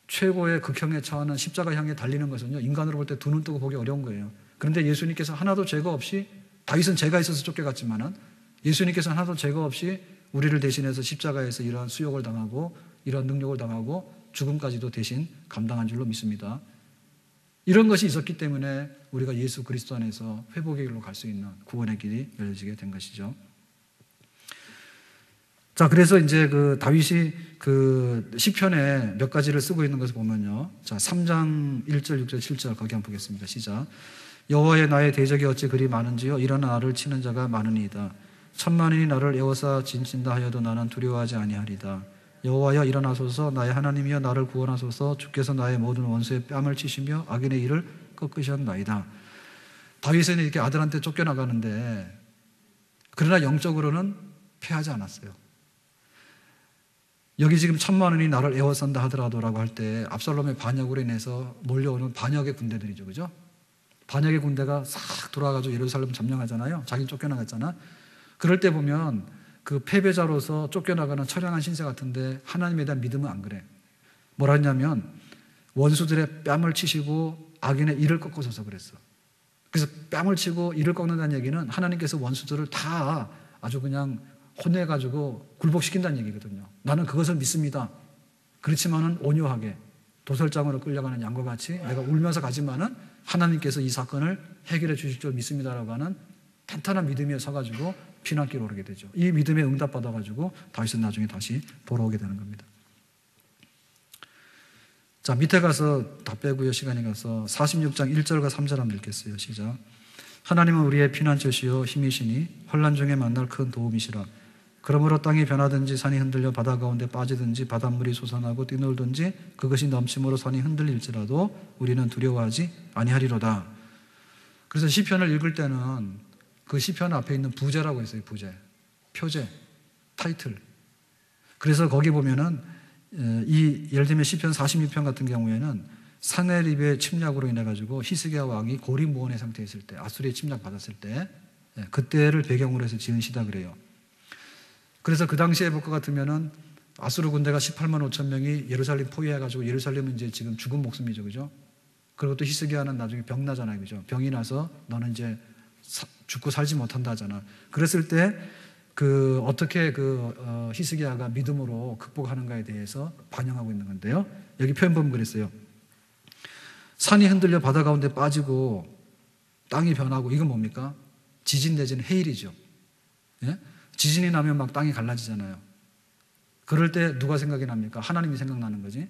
최고의 극형에 처하는 십자가 향해 달리는 것은요, 인간으로 볼 때 두 눈 뜨고 보기 어려운 거예요. 그런데 예수님께서 하나도 죄가 없이, 다윗은 죄가 있어서 쫓겨갔지만은 예수님께서 하나도 죄가 없이 우리를 대신해서 십자가에서 이러한 수욕을 당하고 이러한 능력을 당하고 죽음까지도 대신 감당한 줄로 믿습니다. 이런 것이 있었기 때문에 우리가 예수 그리스도 안에서 회복의 길로 갈 수 있는 구원의 길이 열려지게 된 것이죠. 자, 그래서 이제 그 다윗이 그 시편에 몇 가지를 쓰고 있는 것을 보면요. 자, 3장 1절, 6절, 7절 거기 한번 보겠습니다. 시작. 여호와의 나의 대적이 어찌 그리 많은지요. 일어나 나를 치는 자가 많으니이다. 천만인이 나를 에워싸 진친다 하여도 나는 두려워하지 아니하리다. 여호와여 일어나소서, 나의 하나님이여 나를 구원하소서. 주께서 나의 모든 원수의 뺨을 치시며 악인의 일을 꺾으셨나이다. 다윗은 이렇게 아들한테 쫓겨나가는데 그러나 영적으로는 패하지 않았어요. 여기 지금 천만원이 나를 에워싼다 하더라도라고 할 때 압살롬의 반역으로 인해서 몰려오는 반역의 군대들이죠. 그죠? 반역의 군대가 싹 돌아가지고 예루살렘 점령하잖아요. 자기는 쫓겨나갔잖아. 그럴 때 보면 그 패배자로서 쫓겨나가는 처량한 신세 같은데 하나님에 대한 믿음은 안 그래. 뭐라 했냐면 원수들의 뺨을 치시고 악인의 이를 꺾어서서 그랬어. 그래서 뺨을 치고 이를 꺾는다는 얘기는 하나님께서 원수들을 다 아주 그냥 혼내가지고 굴복시킨다는 얘기거든요. 나는 그것을 믿습니다. 그렇지만은 온유하게 도살장으로 끌려가는 양과 같이 내가 울면서 가지만은 하나님께서 이 사건을 해결해 주실 줄 믿습니다라고 하는 탄탄한 믿음이 위에 서가지고 피난길로 오르게 되죠. 이 믿음에 응답받아가지고 다윗은 나중에 다시 돌아오게 되는 겁니다. 자, 밑에 가서 다 빼고요. 시간이 가서 46장 1절과 3절 한번 읽겠어요. 시작. 하나님은 우리의 피난처시요 힘이시니 환난 중에 만날 큰 도움이시라. 그러므로 땅이 변하든지 산이 흔들려 바다 가운데 빠지든지 바닷물이 솟아나고 뛰놀든지 그것이 넘침으로 산이 흔들릴지라도 우리는 두려워하지 아니하리로다. 그래서 시편을 읽을 때는 그 시편 앞에 있는 부제라고 했어요. 부제, 표제, 타이틀. 그래서 거기 보면은 예를 들면 시편 46편 같은 경우에는 사네립의 침략으로 인해 가지고 히스기야 왕이 고립무원의 상태에 있을 때, 아수리의 침략 받았을 때 그때를 배경으로 해서 지은 시다 그래요. 그래서 그 당시에 볼 것 같으면은 아수르 군대가 18만 5천 명이 예루살렘 포위해가지고 예루살렘은 이제 지금 죽은 목숨이죠, 그죠? 그리고 또 히스기야는 나중에 병 나잖아요, 그죠? 병이 나서 너는 이제 죽고 살지 못한다 하잖아. 그랬을 때 그 어떻게 히스기야가 믿음으로 극복하는가에 대해서 반영하고 있는 건데요. 여기 표현 보면 그랬어요. 산이 흔들려 바다 가운데 빠지고 땅이 변하고 이건 뭡니까? 지진 내지는 해일이죠. 예? 지진이 나면 막 땅이 갈라지잖아요. 그럴 때 누가 생각이 납니까? 하나님이 생각나는 거지.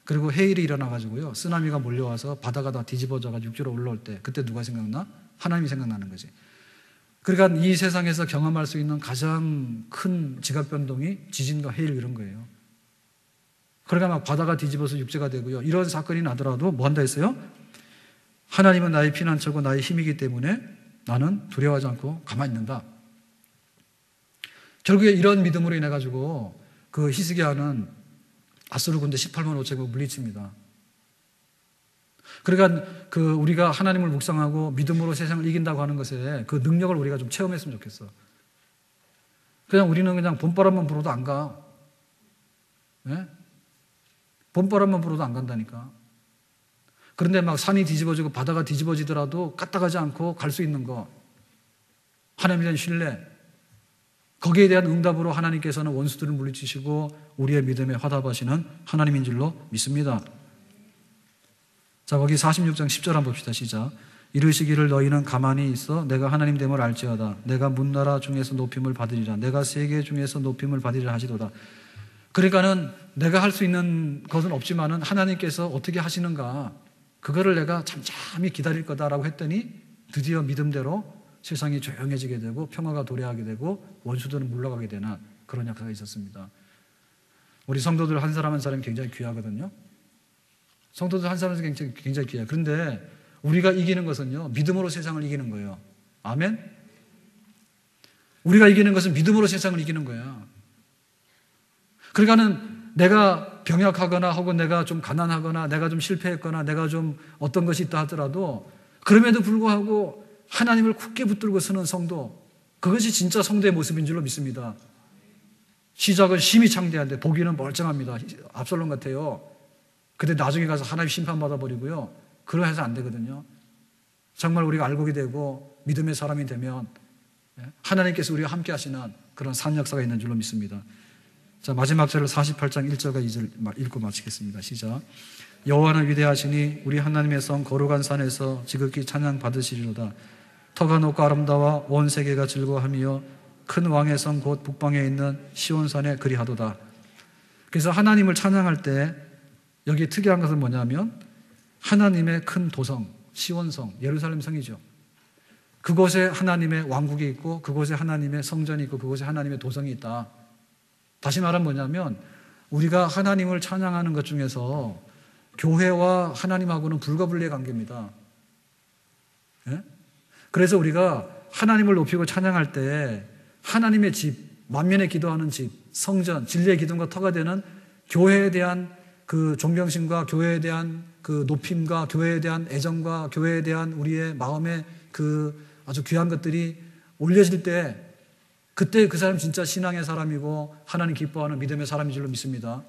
그리고 해일이 일어나가지고요, 쓰나미가 몰려와서 바다가 다 뒤집어져가지고 육지로 올라올 때 그때 누가 생각나? 하나님이 생각나는 거지. 그러니까 이 세상에서 경험할 수 있는 가장 큰 지각 변동이 지진과 해일 이런 거예요. 그러니까 막 바다가 뒤집어서 육지가 되고요, 이런 사건이 나더라도 뭐 한다 했어요? 하나님은 나의 피난처고 나의 힘이기 때문에 나는 두려워하지 않고 가만히 있는다. 결국에 이런 믿음으로 인해 가지고 그 히스기야는 아수르 군대 18만 5천을 물리칩니다. 그러니까 그 우리가 하나님을 묵상하고 믿음으로 세상을 이긴다고 하는 것에 그 능력을 우리가 좀 체험했으면 좋겠어. 그냥 우리는 그냥 봄바람만 불어도 안 가. 네? 봄바람만 불어도 안 간다니까. 그런데 막 산이 뒤집어지고 바다가 뒤집어지더라도 까딱하지 않고 갈 수 있는 거, 하나님에 대한 신뢰, 거기에 대한 응답으로 하나님께서는 원수들을 물리치시고 우리의 믿음에 화답하시는 하나님인 줄로 믿습니다. 자, 거기 46장 10절 한번 봅시다. 시작. 이르시기를 너희는 가만히 있어 내가 하나님 됨을 알지어다. 내가 문나라 중에서 높임을 받으리라. 내가 세계 중에서 높임을 받으리라 하시도다. 그러니까는 내가 할 수 있는 것은 없지만은 하나님께서 어떻게 하시는가, 그거를 내가 잠잠히 기다릴 거다라고 했더니 드디어 믿음대로 세상이 조용해지게 되고 평화가 도래하게 되고 원수들은 물러가게 되는 그런 역사가 있었습니다. 우리 성도들 한 사람 한 사람이 굉장히 귀하거든요. 성도들 한 사람은 굉장히 귀해요. 그런데 우리가 이기는 것은요, 믿음으로 세상을 이기는 거예요. 아멘? 우리가 이기는 것은 믿음으로 세상을 이기는 거야. 그러니까는 내가 병약하거나 혹은 내가 좀 가난하거나 내가 좀 실패했거나 내가 좀 어떤 것이 있다 하더라도 그럼에도 불구하고 하나님을 굳게 붙들고 서는 성도, 그것이 진짜 성도의 모습인 줄로 믿습니다. 시작은 심히 창대한데 보기는 멀쩡합니다. 압살롬 같아요. 근데 나중에 가서 하나님 심판받아 버리고요, 그러면 해서 안 되거든요. 정말 우리가 알고 되고 믿음의 사람이 되면 하나님께서 우리와 함께 하시는 그런 산 역사가 있는 줄로 믿습니다. 자, 마지막 절을 48장 1절과 2절 읽고 마치겠습니다. 시작. 여호와는 위대하시니 우리 하나님의 성 거룩한 산에서 지극히 찬양 받으시리로다. 터가 높고 아름다워 온 세계가 즐거워하며 큰 왕의 성 곧 북방에 있는 시온산에 그리하도다. 그래서 하나님을 찬양할 때 여기 특이한 것은 뭐냐면 하나님의 큰 도성 시온성, 예루살렘 성이죠. 그곳에 하나님의 왕국이 있고 그곳에 하나님의 성전이 있고 그곳에 하나님의 도성이 있다. 다시 말하면 뭐냐면 우리가 하나님을 찬양하는 것 중에서 교회와 하나님하고는 불가분리의 관계입니다. 예? 그래서 우리가 하나님을 높이고 찬양할 때 하나님의 집, 만면에 기도하는 집, 성전, 진리의 기둥과 터가 되는 교회에 대한 그 존경심과 교회에 대한 그 높임과 교회에 대한 애정과 교회에 대한 우리의 마음의 그 아주 귀한 것들이 올려질 때 그때 그 사람 진짜 신앙의 사람이고 하나님 기뻐하는 믿음의 사람인 줄로 믿습니다.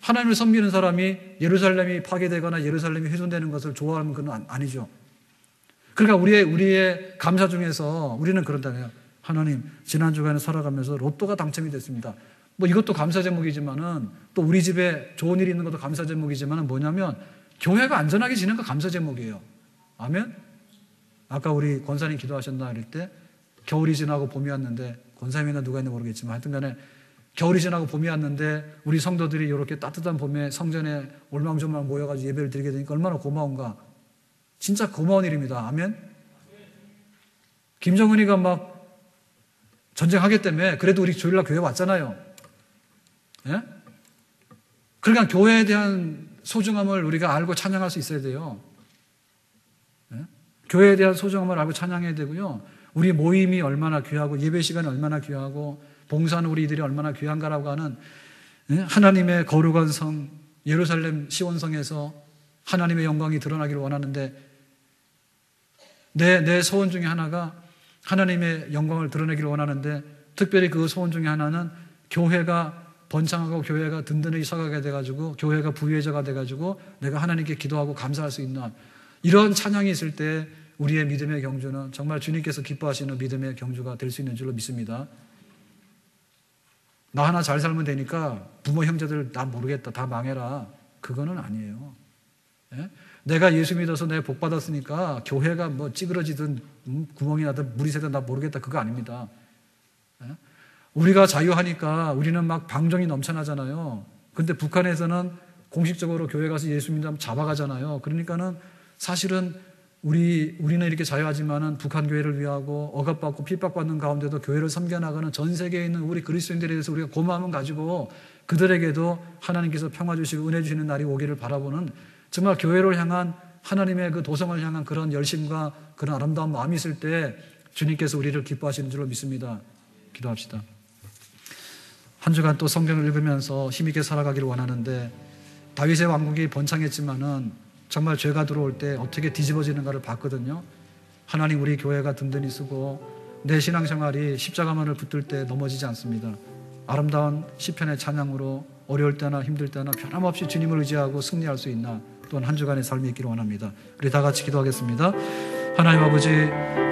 하나님을 섬기는 사람이 예루살렘이 파괴되거나 예루살렘이 훼손되는 것을 좋아하는 건 아니죠. 그러니까 우리의 감사 중에서 우리는 그런다고요. 하나님, 지난 주간에 살아가면서 로또가 당첨이 됐습니다. 뭐 이것도 감사 제목이지만은 또 우리 집에 좋은 일이 있는 것도 감사 제목이지만은 뭐냐면 교회가 안전하게 지낸 거 감사 제목이에요. 아멘? 아까 우리 권사님 기도하셨나 할 때 겨울이 지나고 봄이 왔는데, 권사님이나 누가 있는지 모르겠지만 하여튼 간에 겨울이 지나고 봄이 왔는데 우리 성도들이 이렇게 따뜻한 봄에 성전에 올망졸망 모여가지고 예배를 드리게 되니까 얼마나 고마운가. 진짜 고마운 일입니다. 아멘? 김정은이가 막 전쟁하기 때문에 그래도 우리 주일날 교회 왔잖아요. 예? 그러니까 교회에 대한 소중함을 우리가 알고 찬양할 수 있어야 돼요. 예? 교회에 대한 소중함을 알고 찬양해야 되고요. 우리 모임이 얼마나 귀하고 예배 시간이 얼마나 귀하고 봉사하는 우리들이 얼마나 귀한가라고 하는 하나님의 거룩한 성 예루살렘 시온성에서 하나님의 영광이 드러나기를 원하는데 내 소원 중에 하나가 하나님의 영광을 드러내기를 원하는데 특별히 그 소원 중에 하나는 교회가 번창하고 교회가 든든히 서가게 돼가지고 교회가 부유해져가 돼가지고 내가 하나님께 기도하고 감사할 수 있는 이런 찬양이 있을 때 우리의 믿음의 경주는 정말 주님께서 기뻐하시는 믿음의 경주가 될 수 있는 줄로 믿습니다. 나 하나 잘 살면 되니까 부모 형제들 나 모르겠다 다 망해라, 그거는 아니에요. 예? 내가 예수 믿어서 내가 복 받았으니까 교회가 뭐 찌그러지든 구멍이 나든 물이 새든 나 모르겠다, 그거 아닙니다. 우리가 자유하니까 우리는 막 방정이 넘쳐나잖아요. 근데 북한에서는 공식적으로 교회 가서 예수 믿으면 잡아가잖아요. 그러니까는 사실은 우리는 이렇게 자유하지만은 북한 교회를 위하고 억압받고 핍박받는 가운데도 교회를 섬겨나가는 전 세계에 있는 우리 그리스도인들에 대해서 우리가 고마움을 가지고 그들에게도 하나님께서 평화 주시고 은혜 주시는 날이 오기를 바라보는, 정말 교회를 향한 하나님의 그 도성을 향한 그런 열심과 그런 아름다운 마음이 있을 때 주님께서 우리를 기뻐하시는 줄로 믿습니다. 기도합시다. 한 주간 또 성경을 읽으면서 힘있게 살아가기를 원하는데, 다윗의 왕국이 번창했지만은 정말 죄가 들어올 때 어떻게 뒤집어지는가를 봤거든요. 하나님, 우리 교회가 든든히 쓰고 내 신앙생활이 십자가만을 붙들 때 넘어지지 않습니다. 아름다운 시편의 찬양으로 어려울 때나 힘들 때나 변함없이 주님을 의지하고 승리할 수 있나, 또한 한 주간의 삶이 있기를 원합니다. 우리 다 같이 기도하겠습니다. 하나님 아버지,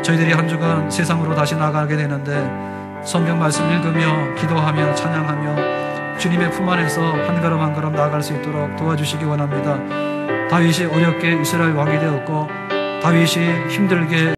저희들이 한 주간 세상으로 다시 나가게 되는데 성경 말씀 읽으며 기도하며 찬양하며 주님의 품 안에서 한 걸음 한 걸음 나아갈 수 있도록 도와주시기 원합니다. 다윗이 어렵게 이스라엘 왕이 되었고, 다윗이 힘들게